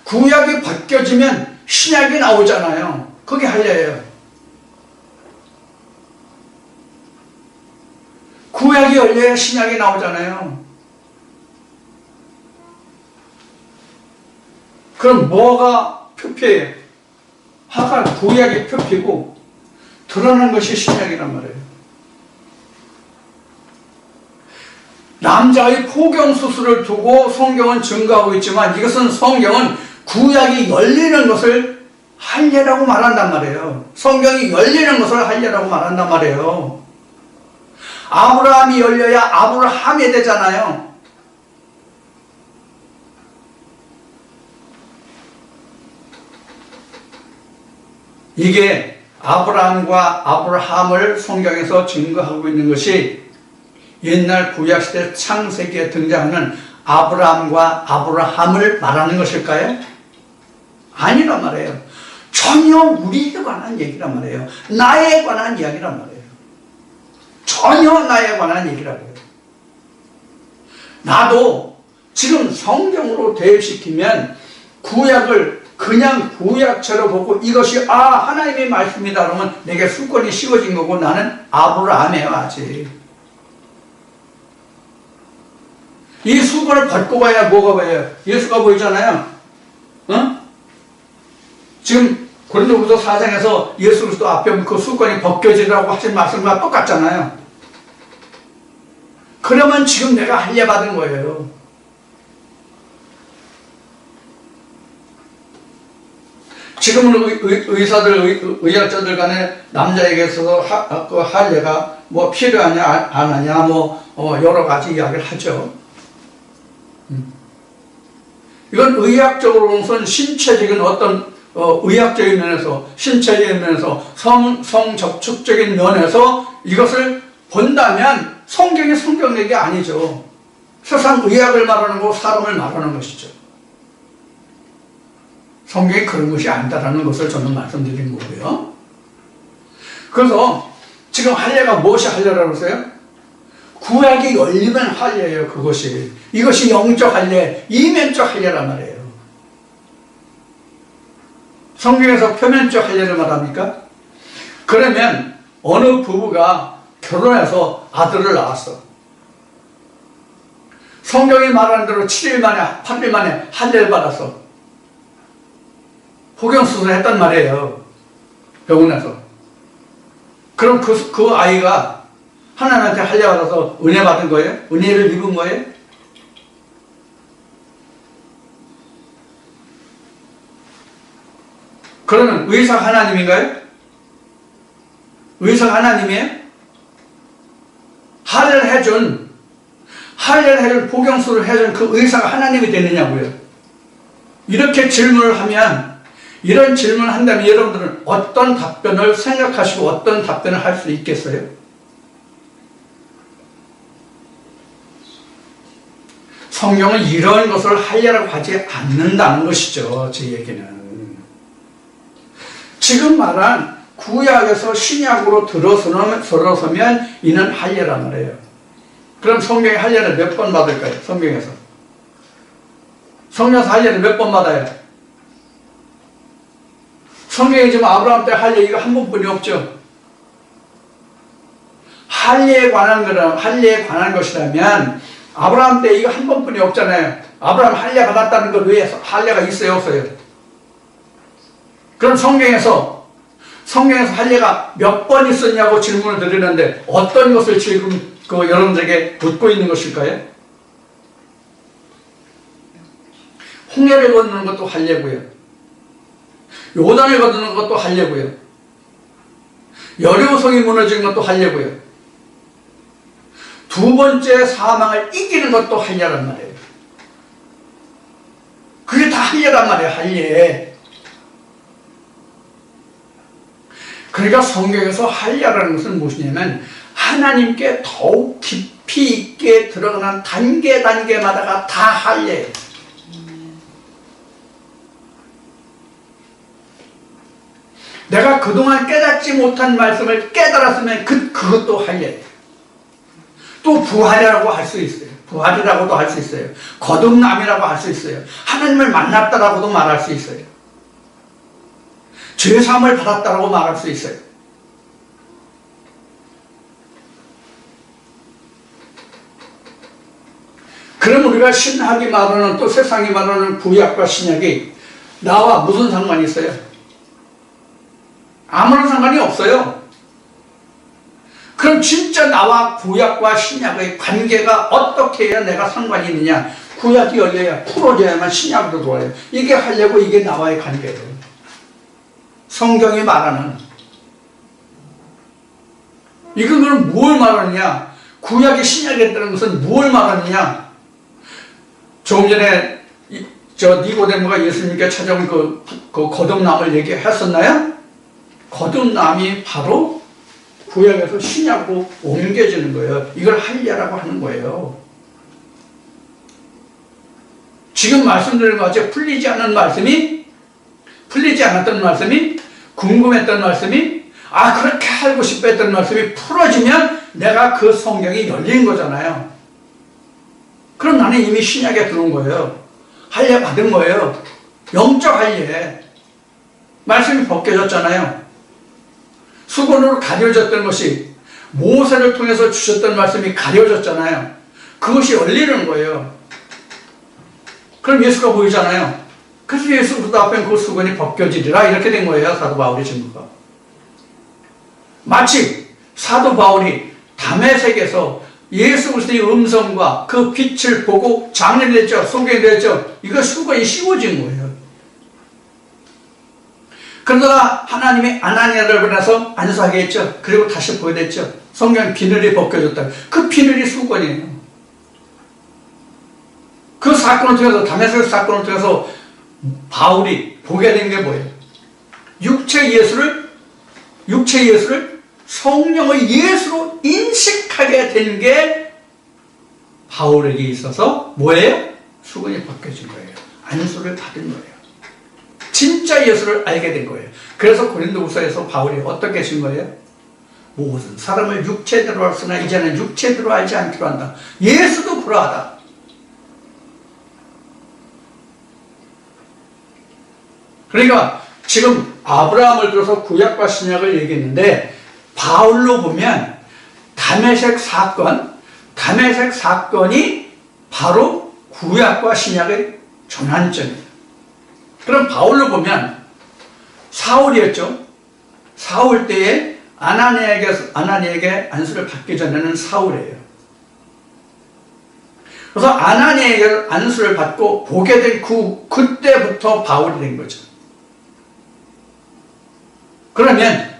S1: 구약이 벗겨지면 신약이 나오잖아요. 그게 할례예요. 구약이 열려야 신약이 나오잖아요. 그럼 뭐가 표피예요? 하갈 구약이 표피고 드러난 것이 신약이란 말이에요. 남자의 포경 수술을 두고 성경은 증거하고 있지만 이것은 성경은 구약이 열리는 것을 할례라고 말한단 말이에요. 성경이 열리는 것을 할례라고 말한단 말이에요. 아브라함이 열려야 아브라함이 되잖아요. 이게 아브라함과 아브라함을 성경에서 증거하고 있는 것이 옛날 구약시대 창세기에 등장하는 아브라함과 아브라함을 말하는 것일까요? 아니란 말이에요. 전혀 우리에 관한 얘기란 말이에요. 나에 관한 이야기란 말이에요. 전혀 나에 관한 얘기라고요. 나도 지금 성경으로 대입시키면 구약을 그냥 구약처럼 보고 이것이 하나님의 말씀이다 그러면 내게 수건이 씌워진 거고 나는 아브라함이에요. 아직 이 수건을 벗고 봐야 뭐가 보여요? 예수가 보이잖아요. 지금 고린도후서 4장에서 예수 그리스도 앞에 그 수건이 벗겨지라고 하신 말씀과 똑같잖아요. 그러면 지금 내가 할례 받은 거예요. 지금은 의사들, 의학자들 간에 남자에게 있어서 그 할례가 뭐 필요하냐, 안 하냐, 여러 가지 이야기를 하죠. 이건 의학적으로는 신체적인 어떤 의학적인 면에서, 신체적인 면에서, 성접촉적인 면에서 이것을 본다면 성경이 성경 얘기 아니죠. 세상 의학을 말하는 거, 사람을 말하는 것이죠. 성경이 그런 것이 아니다라는 것을 저는 말씀드린 거고요. 그래서 지금 할례가 무엇이 할례라고 그러세요? 구약이 열리면 할례예요. 그것이. 이것이 영적 할례, 이면적 할례란 말이에요. 성경에서 표면적 할례를 말합니까? 그러면 어느 부부가 결혼해서 아들을 낳았어. 성경이 말하는 대로 7일 만에, 8일 만에 할례를 받았어. 포경수술을 했단 말이에요. 병원에서. 그럼 그 아이가 하나님한테 할례 받아서 은혜 받은 거예요? 은혜를 입은 거예요? 그러면 의사가 하나님인가요? 의사가 하나님이에요? 할례를 해준 포경수술을 해준 그 의사가 하나님이 되느냐고요. 이렇게 질문을 하면, 이런 질문을 한다면 여러분들은 어떤 답변을 생각하시고 어떤 답변을 할 수 있겠어요? 성경은 이런 것을 할례라고 하지 않는다는 것이죠. 제 얘기는. 지금 말한 구약에서 신약으로 들어서면 이는 할례란 말이에요. 그럼 성경의 할례를 몇 번 받을까요? 성경에서. 성경에서 할례를 몇 번 받아요? 성경에 지금 아브라함 때 할례 이거 한 번뿐이 없죠. 할례에 관한 것이라면 아브라함 때 이거 한 번뿐이 없잖아요. 아브라함 할례 받았다는 걸 왜 할례가 있어요, 없어요? 그럼 성경에서 할례가 몇 번 있었냐고 질문을 드리는데 어떤 것을 지금 여러분들에게 묻고 있는 것일까요? 홍해를 건너는 것도 할례고요. 요단을 건너는 것도 할례고요. 여리고성이 무너지는 것도 할례고요. 두 번째 사망을 이기는 것도 할례란 말이에요. 그게 다 할례란 말이에요. 할례. 그러니까 성경에서 할례라는 것은 무엇이냐면 하나님께 더욱 깊이 있게 들어가는 단계마다가 다 할례예요. 내가 그동안 깨닫지 못한 말씀을 깨달았으면 그것도 할례예요. 또 부활이라고 할 수 있어요. 부활이라고도 할 수 있어요. 거듭남이라고 할 수 있어요. 하나님을 만났다라고도 말할 수 있어요. 죄사함을 받았다라고 말할 수 있어요. 그럼 우리가 신학이 말하는 또 세상이 말하는 구약과 신약이 나와 무슨 상관이 있어요? 아무런 상관이 없어요. 그럼 진짜 나와 구약과 신약의 관계가 어떻게 해야 내가 상관이 있느냐? 구약이 열려야 풀어져야만 신약으로 돌아요. 이게 하려고 이게 나와의 관계예요. 성경이 말하는 이건 그럼 뭘 말하느냐? 구약이 신약에 있다는 것은 뭘 말하느냐? 조금 전에 니고데모가 예수님께 찾아온 그 거듭남을 얘기했었나요? 거듭남이 바로 구약에서 신약으로 옮겨지는 거예요. 이걸 할례라고 하는 거예요. 지금 말씀드린 것 같이 풀리지 않았던 말씀이, 궁금했던 말씀이, 그렇게 알고 싶어 했던 말씀이 풀어지면 내가 그 성경이 열린 거잖아요. 그럼 나는 이미 신약에 들어온 거예요. 할례 받은 거예요. 영적 할례. 말씀이 벗겨졌잖아요. 수건으로 가려졌던 것이 모세를 통해서 주셨던 말씀이 가려졌잖아요. 그것이 열리는 거예요. 그럼 예수가 보이잖아요. 그래서 예수 그리스도 앞에 그 수건이 벗겨지리라 이렇게 된 거예요. 사도 바울의 증거가. 마치 사도 바울이 다메섹에서 예수 그리스도의 음성과 그 빛을 보고 장렬됐죠. 소개됐죠. 이거 수건이 씌워진 거예요. 그러다가 하나님이 아나니아를 보내서 안수하게 했죠. 그리고 다시 보여줬죠. 성경 비늘이 벗겨졌다. 그 비늘이 수건이에요. 그 사건을 통해서, 다메섹 사건을 통해서 바울이 보게 된 게 뭐예요? 육체 예수를 성령의 예수로 인식하게 된 게 바울에게 있어서 뭐예요? 수건이 벗겨진 거예요. 안수를 받은 거예요. 진짜 예수를 알게 된 거예요. 그래서 고린도후서에서 바울이 어떻게 하신 거예요? 모든 사람을 육체대로 알으나 이제는 육체대로 알지 않기로 한다. 예수도 그러하다. 그러니까 지금 아브라함을 들어서 구약과 신약을 얘기했는데 바울로 보면 다메섹 사건이 바로 구약과 신약의 전환점이에요. 그럼 바울로 보면 사울이었죠. 사울 때에 아나니에게 안수를 받기 전에는 사울이에요. 그래서 아나니에게 안수를 받고 보게 된 그때부터 바울이 된 거죠. 그러면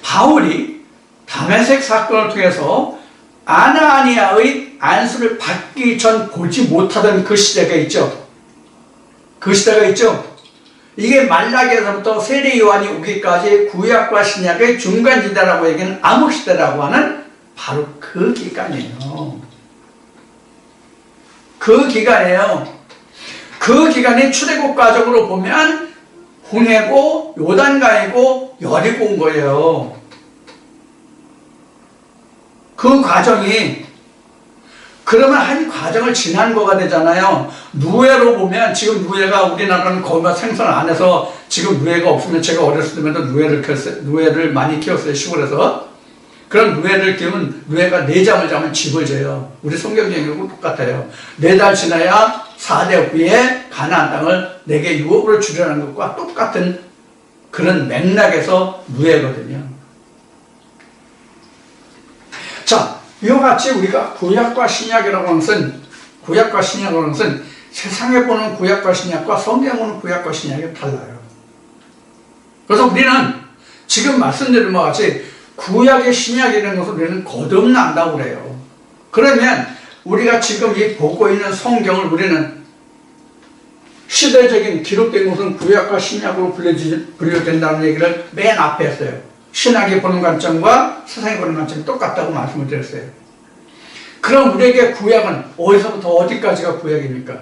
S1: 바울이 다메섹 사건을 통해서 아나니아의 안수를 받기 전 보지 못하던 그 시대가 있죠. 이게 말라기에서부터 세례 요한이 오기까지 구약과 신약의 중간지대라고 얘기하는 암흑시대라고 하는 바로 그 기간이에요. 그 기간이 출애굽 과정으로 보면 홍해고 요단강이고 여리고인 거예요. 그 과정이 그러면 한 과정을 지난 거가 되잖아요. 누에로 보면 지금 누에가 우리나라는 거기가 생선 안 해서 지금 누에가 없으면 제가 어렸을 때면 누에를 많이 키웠어요. 시골에서. 그런 누에를 키우면 누에가 4잠을 자면 집을 져요. 우리 성경적이고 똑같아요. 4달 지나야 4대 후에 가나안 땅을 내게 유업으로 주려는 것과 똑같은 그런 맥락에서 누에거든요. 자, 이와 같이 우리가 구약과 신약이라고 하는 것은 세상에 보는 구약과 신약과 성경에 보는 구약과 신약이 달라요. 그래서 우리는 지금 말씀드린 것 같이 구약의 신약이라는 것을 우리는 거듭난다고 그래요. 그러면 우리가 지금 이 보고 있는 성경을 우리는 시대적인 기록된 것은 구약과 신약으로 분류된다는 얘기를 맨 앞에 했어요. 신학이 보는 관점과 세상이 보는 관점이 똑같다고 말씀을 드렸어요. 그럼 우리에게 구약은 어디서부터 어디까지가 구약입니까?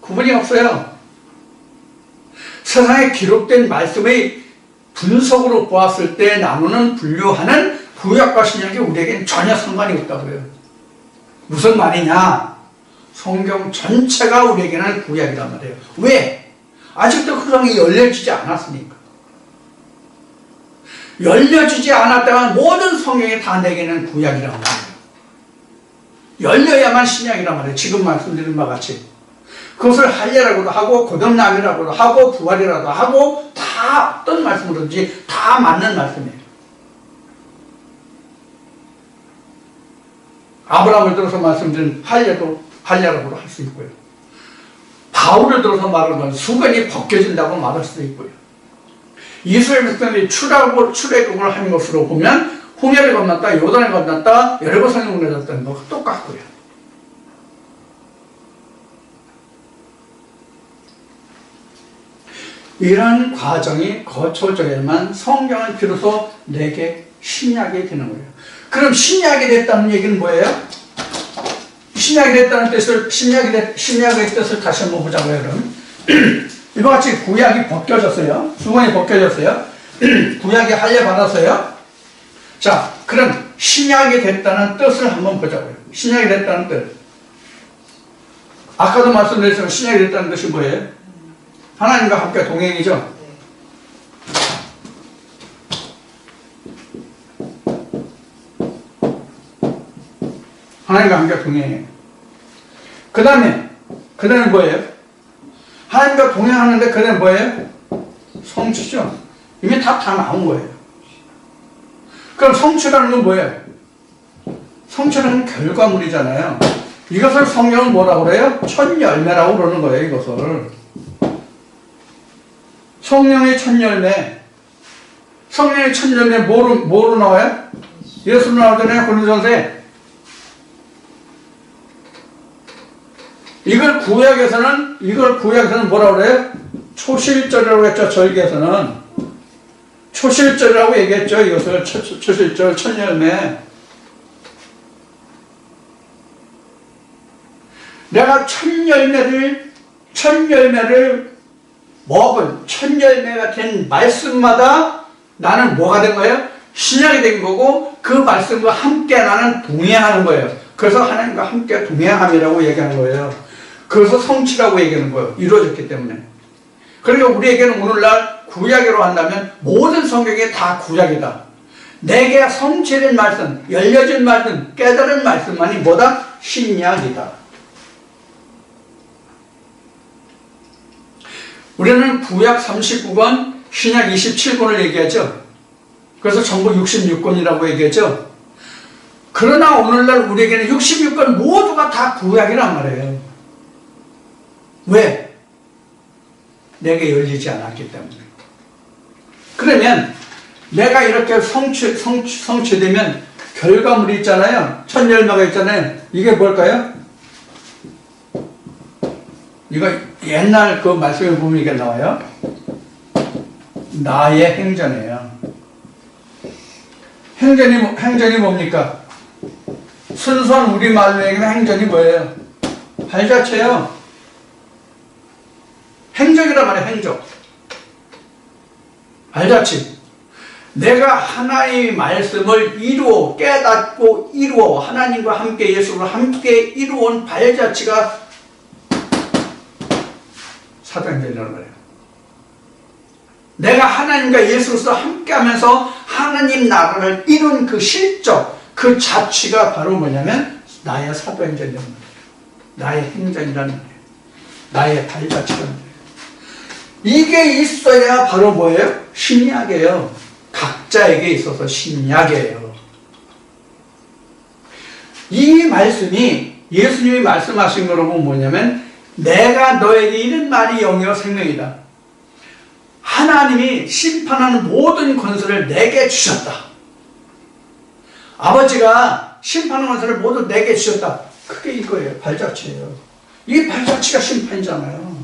S1: 구분이 없어요. 세상에 기록된 말씀의 분석으로 보았을 때 나누는 분류하는 구약과 신약이 우리에게는 전혀 상관이 없다고요. 무슨 말이냐? 성경 전체가 우리에게는 구약이란 말이에요. 왜? 아직도 그 성경이 열려지지 않았으니까. 열려지지 않았다면 모든 성경이 다 내게는 구약이란 말이에요. 열려야만 신약이란 말이에요. 지금 말씀드린 바와 같이. 그것을 할례라고도 하고 거듭남이라고도 하고 부활이라도 하고 다 어떤 말씀으로든지 다 맞는 말씀이에요. 아브라함을 들어서 말씀드린 할례라고도 할 수 있고요. 바울을 들어서 말하는 건 수건이 벗겨진다고 말할 수도 있고요. 이스라엘 백성들이 출애굽을 한 것으로 보면 홍해를 건넜다, 요단을 건넜다, 여리고성에 무너졌다는 거 똑같고요. 이런 과정이 거쳐져야만 성경은 비로소 내게 신약이 되는 거예요. 그럼 신약이 됐다는 얘기는 뭐예요? 신약이 됐다는 뜻을, 신약의 뜻을 다시 한번 보자고요, 그럼. 이와 같이 구약이 벗겨졌어요. 주머니 벗겨졌어요. 구약이 할례 받았어요. 자, 그럼 신약이 됐다는 뜻을 한번 보자고요. 신약이 됐다는 뜻. 아까도 말씀드렸지만 신약이 됐다는 뜻이 뭐예요? 하나님과 함께 동행이죠. 하나님과 함께 동행해요. 그 다음에 뭐예요? 하나님과 동행하는데 그 다음에 뭐예요? 성취죠. 이미 다 나온 거예요. 그럼 성취라는 건 뭐예요? 성취라는 결과물이잖아요. 이것을 성경은 뭐라고 그래요? 첫 열매라고 그러는 거예요, 이것을. 성령의 첫 열매. 성령의 첫 열매 뭐로 나와요? 예수로 나오잖아요, 고린도전서에. 이걸 구약에서는 뭐라고 그래요? 초실절이라고 했죠, 절기에서는. 초실절이라고 얘기했죠, 이것을. 초실절, 첫 열매. 내가 첫 열매를 먹은 첫 열매가 된 말씀마다 나는 뭐가 된 거예요? 신약이 된 거고 그 말씀과 함께 나는 동행하는 거예요. 그래서 하나님과 함께 동행함이라고 얘기하는 거예요. 그래서 성취라고 얘기하는 거예요. 이루어졌기 때문에. 그러니까 우리에게는 오늘날 구약으로 한다면 모든 성경이 다 구약이다. 내게 성취된 말씀, 열려진 말씀, 깨달은 말씀만이 뭐다? 신약이다. 우리는 구약 39권, 신약 27권을 얘기하죠. 그래서 전부 66권이라고 얘기하죠. 그러나 오늘날 우리에게는 66권 모두가 다 구약이란 말이에요. 왜? 내게 열리지 않았기 때문에. 그러면 내가 이렇게 성취되면 결과물이 있잖아요. 첫 열매가 있잖아요. 이게 뭘까요? 이거 옛날 그 말씀에 보면 이게 나와요. 나의 행전이에요. 행전이 뭡니까? 순수한 우리말로 얘기하면 행전이 뭐예요? 발자취예요. 행적이란 말이에요, 행적. 발자취. 내가 하나님의 말씀을 깨닫고 이루어, 하나님과 함께, 예수로 함께 이루어온 발자취가 사도행전이라는 거예요. 내가 하나님과 예수로서 함께 하면서 하나님 나라를 이룬 그 실적, 그 자취가 바로 뭐냐면 나의 사도행전이라는 거예요. 나의 행전이라는 거예요. 나의 발자취라는 거예요. 이게 있어야 바로 뭐예요? 신약이에요. 각자에게 있어서 신약이에요. 이 말씀이 예수님이 말씀하신 거라고 뭐냐면 내가 너에게 이른 말이 영이요 생명이다. 하나님이 심판하는 모든 권세를 내게 주셨다. 아버지가 심판하는 권세를 모두 내게 주셨다. 그게 이거예요. 발자취예요. 이 발자취가 심판이잖아요.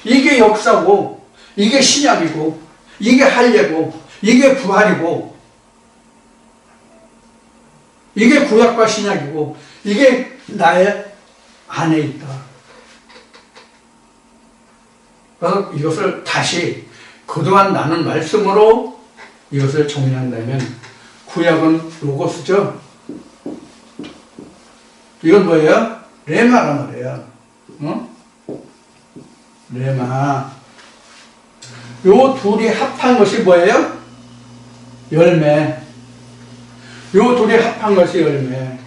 S1: 이게 역사고, 이게 신약이고, 이게 할례고, 이게 부활이고, 이게 구약과 신약이고, 이게 나의 안에 있다. 그래서 이것을 다시 그동안 나눈 말씀으로 이것을 정리한다면 구약은 로고스죠. 이건 뭐예요? 레마란 말이에요. 레마. 요 둘이 합한 것이 뭐예요? 열매. 요 둘이 합한 것이 열매.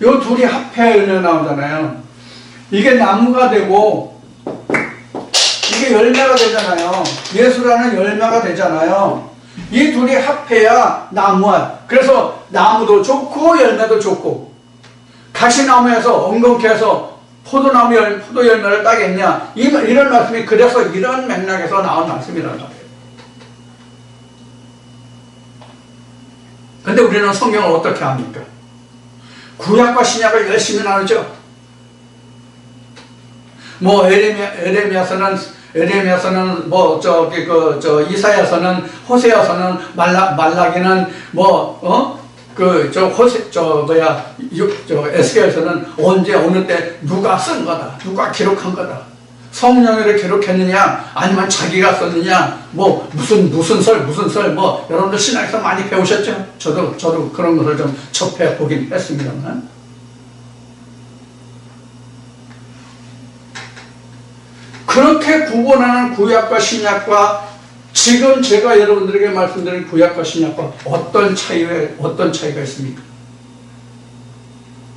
S1: 요 둘이 합해야 열매 나오잖아요. 이게 나무가 되고 이게 열매가 되잖아요. 예수라는 열매가 되잖아요. 이 둘이 합해야 나무야. 그래서 나무도 좋고 열매도 좋고, 가시나무에서 엉겅퀴 해서 포도 열매를 따겠냐, 이런 말씀이 그래서 이런 맥락에서 나온 말씀이라는 거예요. 근데 우리는 성경을 어떻게 합니까? 구약과 신약을 열심히 나누죠. 뭐 에레미야서는 뭐 이사야서는 호세아서는 말라기는 에스겔서는 언제 어느 때 누가 쓴 거다, 누가 기록한 거다. 성령으로 기록했느냐 아니면 자기가 썼느냐, 뭐 무슨 설 뭐 여러분들 신학에서 많이 배우셨죠? 저도 그런 것을 좀 접해 보긴 했습니다만, 그렇게 구분하는 구약과 신약과 지금 제가 여러분들에게 말씀드린 구약과 신약과 어떤 차이가 있습니까?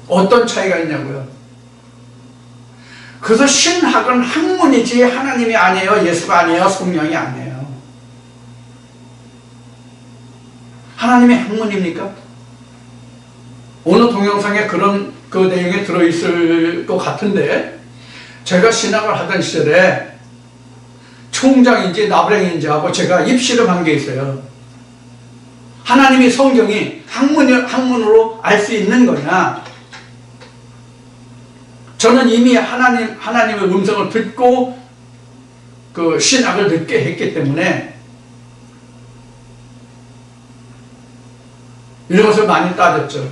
S1: 어떤 차이가 있냐고요? 그래서 신학은 학문이지 하나님이 아니에요. 예수가 아니에요. 성령이 아니에요. 하나님의 학문입니까? 어느 동영상에 그런 그 내용이 들어있을 것 같은데, 제가 신학을 하던 시절에 총장인지 나부랭인지 하고 제가 입실험한 게 있어요. 하나님이 성경이 학문으로 알 수 있는 거냐? 저는 이미 하나님의 음성을 듣고 그 신학을 듣게 했기 때문에 이런 것을 많이 따졌죠.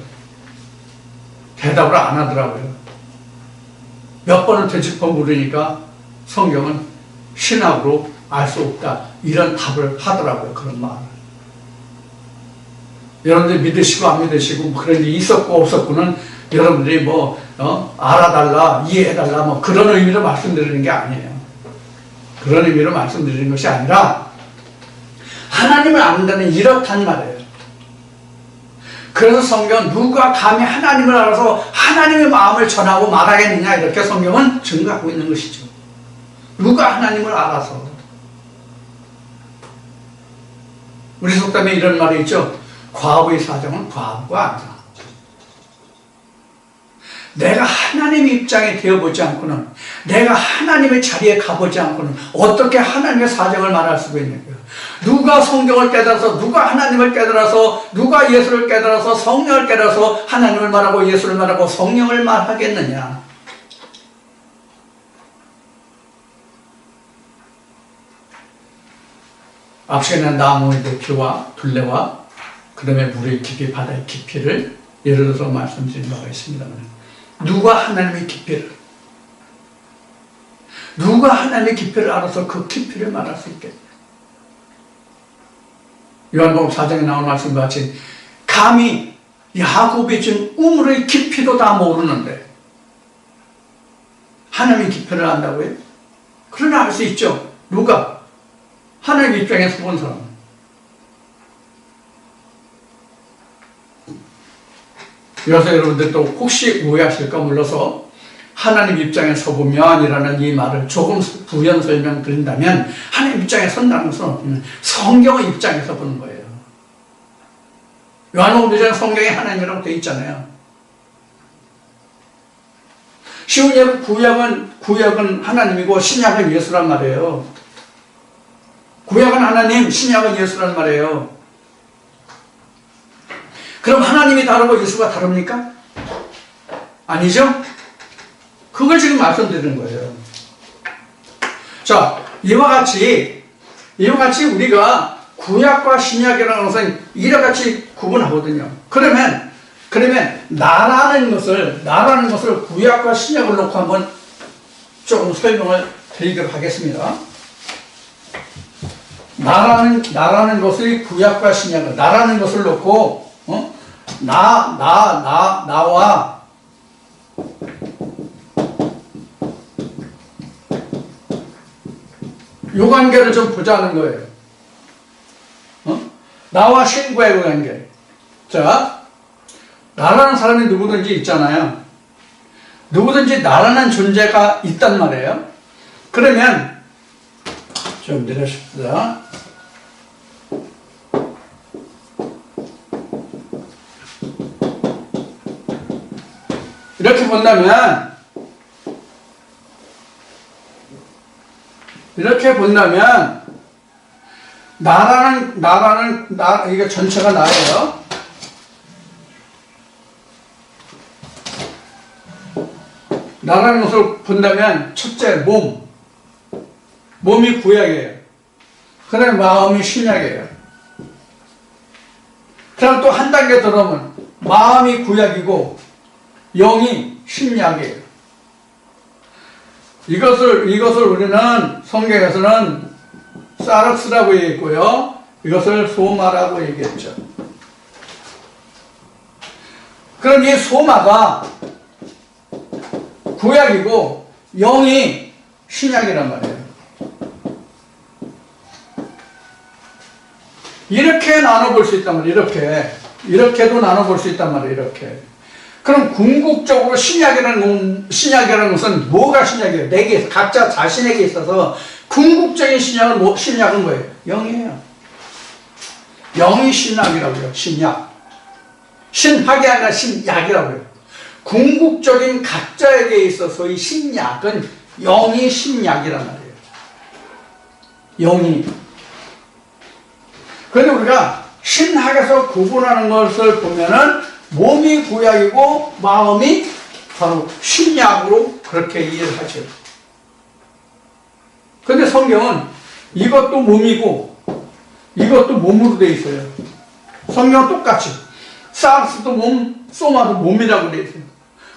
S1: 대답을 안 하더라고요. 몇 번을 되짚어 물으니까 성경은 신학으로 알 수 없다, 이런 답을 하더라고요. 그런 말을. 여러분들이 믿으시고 안 믿으시고 뭐 그런 일이 있었고 없었고는 여러분들이 알아달라, 이해해달라, 뭐 그런 의미로 말씀드리는 게 아니에요. 그런 의미로 말씀드리는 것이 아니라 하나님을 안다는 이렇단 말이에요. 그래서 성경은 누가 감히 하나님을 알아서 하나님의 마음을 전하고 말하겠느냐, 이렇게 성경은 증거하고 있는 것이죠. 누가 하나님을 알아서. 우리 속담에 이런 말이 있죠. 과부의 사정은 과부가 아니다. 내가 하나님의 입장에 되어보지 않고는, 내가 하나님의 자리에 가보지 않고는 어떻게 하나님의 사정을 말할 수가 있냐고요. 누가 성경을 깨달아서, 누가 하나님을 깨달아서, 누가 예수를 깨달아서, 성령을 깨달아서 하나님을 말하고 예수를 말하고 성령을 말하겠느냐. 앞시간에 나무의 높이와 둘레와 그 다음에 물의 깊이, 바다의 깊이를 예를 들어서 말씀드린 바가 있습니다만, 누가 하나님의 깊이를, 누가 하나님의 깊이를 알아서 그 깊이를 말할 수 있겠냐. 요한복음 4장에 나오는 말씀과 같이 감히 야곱이 준 우물의 깊이도 다 모르는데 하나님의 깊이를 안다고요? 그러나 알 수 있죠. 누가? 하나님의 입장에서 본 사람. 그래서 여러분들 또 혹시 오해하실까 몰라서 하나님 입장에 서보면이라는 이 말을 조금 부연 설명드린다면, 하나님 입장에 선다는 것은 성경의 입장에서 보는 거예요. 요한복음 2장 성경에 하나님이라고 되어 있잖아요. 쉬운 예로 구약은 하나님이고 신약은 예수란 말이에요. 구약은 하나님, 신약은 예수란 말이에요. 그럼 하나님이 다르고 예수가 다릅니까? 아니죠? 그걸 지금 말씀드리는 거예요. 자, 이와 같이 우리가 구약과 신약이라는 것은 이렇게 구분하거든요. 그러면 나라는 것을 구약과 신약을 놓고 한번 조금 설명을 드리도록 하겠습니다. 나라는 것을 구약과 신약을, 나라는 것을 놓고 나와 요 관계를 좀 보자는 거예요. 나와 신과의 그 관계. 자, 나라는 사람이 누구든지 있잖아요. 누구든지 나라는 존재가 있단 말이에요. 그러면 좀 내려줍시다. 이렇게 본다면 이게 전체가 나예요. 나라는 것을 본다면 첫째 몸이 구약이에요. 그 다음에 마음이 신약이에요. 그럼 또 한 단계 들어오면 마음이 구약이고 영이 신약이에요. 이것을 우리는 성경에서는 사르스라고 얘기했고요. 이것을 소마라고 얘기했죠. 그럼 이 소마가 구약이고 영이 신약이란 말이에요. 이렇게 나눠볼 수 있단 말이에요. 이렇게도 나눠볼 수 있단 말이에요. 이렇게. 그럼 궁극적으로 신약이라는 것은 뭐가 신약이에요? 내게 각자 자신에게 있어서 궁극적인 신약은 뭐예요? 영이에요. 영이 신약이라고요. 신약. 신학이 아니라 신약이라고요. 궁극적인 각자에게 있어서의 신약은 영이 신약이란 말이에요. 영이. 그런데 우리가 신학에서 구분하는 것을 보면은 몸이 구약이고 마음이 바로 신약으로 그렇게 이해를 하죠. 그런데 성경은 이것도 몸이고 이것도 몸으로 되어 있어요. 성경은 똑같이 사르스도 몸, 소마도 몸이라고 되어 있어요.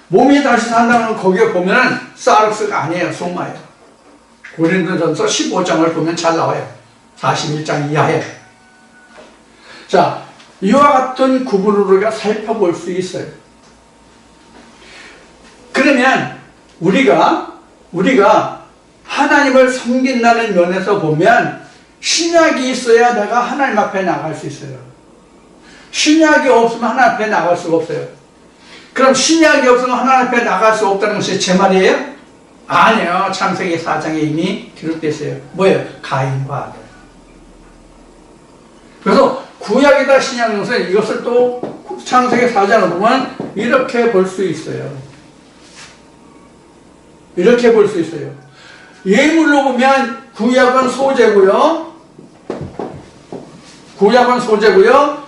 S1: 몸이 다시 산다는 거기에 보면은 사르스가 아니에요. 소마예요. 고린도전서 15장을 보면 잘 나와요. 41장 이하에. 자, 이와 같은 구분을 우리가 살펴볼 수 있어요. 그러면 우리가 하나님을 섬긴다는 면에서 보면 신약이 있어야 내가 하나님 앞에 나갈 수 있어요. 신약이 없으면 하나님 앞에 나갈 수가 없어요. 그럼 신약이 없으면 하나님 앞에 나갈 수 없다는 것이 제 말이에요? 아니에요. 창세기 4장에 이미 기록되어 있어요. 뭐예요? 가인과 아벨. 그래서 구약이다 신약인 것은 이것을 또 창세기 4장을 보면 이렇게 볼 수 있어요. 이렇게 볼 수 있어요. 예물로 보면 구약은 소재고요.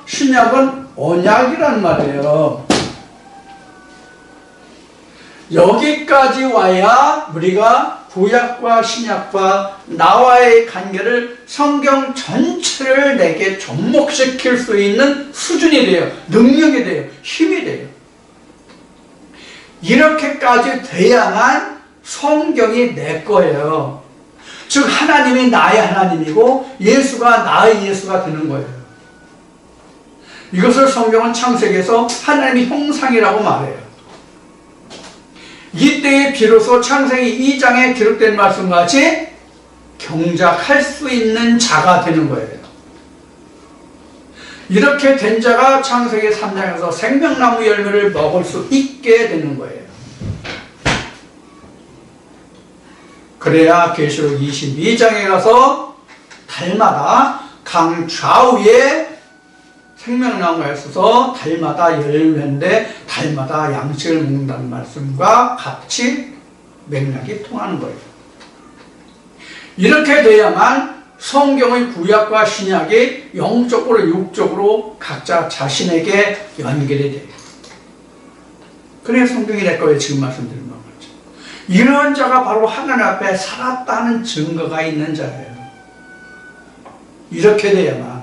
S1: 신약은 언약이란 말이에요. 여기까지 와야 우리가 구약과 신약과 나와의 관계를 성경 전체를 내게 접목시킬 수 있는 수준이 돼요. 능력이 돼요. 힘이 돼요. 이렇게까지 돼야만 성경이 내 거예요. 즉 하나님이 나의 하나님이고 예수가 나의 예수가 되는 거예요. 이것을 성경은 창세기에서 하나님의 형상이라고 말해요. 이때에 비로소 창세기 2장에 기록된 말씀같이 경작할 수 있는 자가 되는 거예요. 이렇게 된 자가 창세기 3장에서 생명나무 열매를 먹을 수 있게 되는 거예요. 그래야 계시록 22장에 가서 달마다 강 좌우에 생명나무가 있어서 달마다 열매인데 달마다 양식을 먹는다는 말씀과 같이 맥락이 통하는 거예요. 이렇게 돼야만 성경의 구약과 신약이 영적으로 육적으로 각자 자신에게 연결이 돼요. 그래서 성경이 내 거예요. 지금 말씀드린 것 같죠. 이런 자가 바로 하나님 앞에 살았다는 증거가 있는 자예요. 이렇게 돼야만.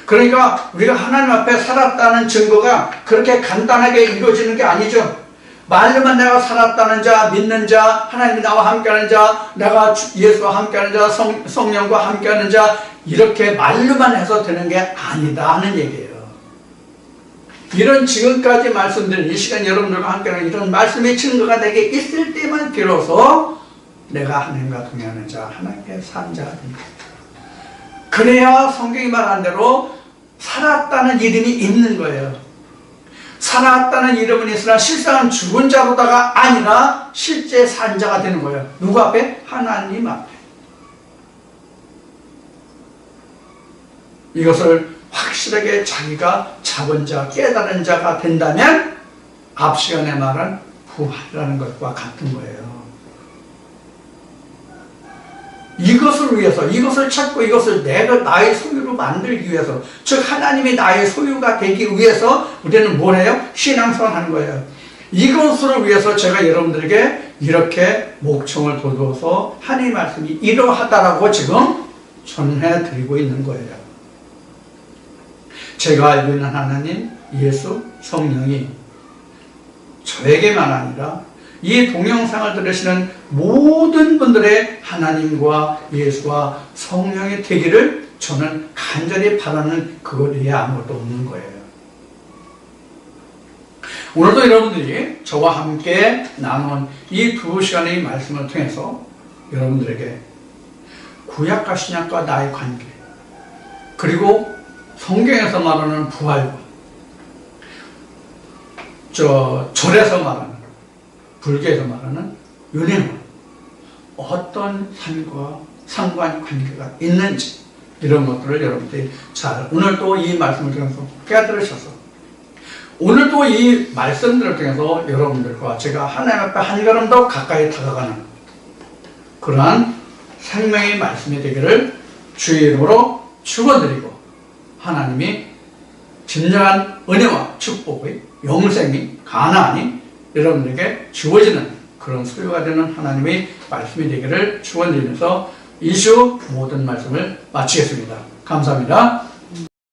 S1: 그러니까 우리가 하나님 앞에 살았다는 증거가 그렇게 간단하게 이루어지는 게 아니죠. 말로만 내가 살았다는 자, 믿는 자, 하나님이 나와 함께하는 자, 내가 예수와 함께하는 자, 성령과 함께하는 자, 이렇게 말로만 해서 되는 게 아니다 하는 얘기예요. 이런 지금까지 말씀드린 이 시간 여러분들과 함께하는 이런 말씀의 증거가 내게 있을 때만 비로소 내가 하나님과 동행하는 자, 하나님께 산 자가 됩니다. 그래야 성경이 말한 대로 살았다는 이름이 있는 거예요. 살았다는 이름은 있으나 실상은 죽은 자로다가 아니라 실제 산 자가 되는 거예요. 누구 앞에? 하나님 앞에. 이것을 확실하게 자기가 잡은 자, 깨달은 자가 된다면 앞 시간에 말한 부활이라는 것과 같은 거예요. 이것을 위해서, 이것을 찾고 이것을 내가 나의 소유로 만들기 위해서, 즉 하나님이 나의 소유가 되기 위해서 우리는 뭘 해요? 신앙생활 하는 거예요. 이것을 위해서 제가 여러분들에게 이렇게 목청을 돋워서 하나님의 말씀이 이러하다라고 지금 전해드리고 있는 거예요. 제가 알고 있는 하나님, 예수, 성령이 저에게만 아니라 이 동영상을 들으시는 모든 분들의 하나님과 예수와 성령이 되기를 저는 간절히 바라는 그것 외에 아무것도 없는 거예요. 오늘도 여러분들이 저와 함께 나눈 이 2시간의 말씀을 통해서 여러분들에게 구약과 신약과 나의 관계, 그리고 성경에서 말하는 부활과 절에서 말하는, 불교에서 말하는 윤회와 어떤 삶과 상관관계가 있는지, 이런 것들을 여러분들이 잘 오늘 또 이 말씀을 통해서 깨달으셔서 오늘 또 이 말씀들을 통해서 여러분들과 제가 하나님 앞에 한 걸음 더 가까이 다가가는 그러한 생명의 말씀이 되기를 주의 이름으로 축원드리고, 하나님이 진정한 은혜와 축복의 영생이 가나안이 여러분들에게 주어지는 그런 소유가 되는 하나님의 말씀이 되기를 축원드리면서 이슈 모든 말씀을 마치겠습니다. 감사합니다.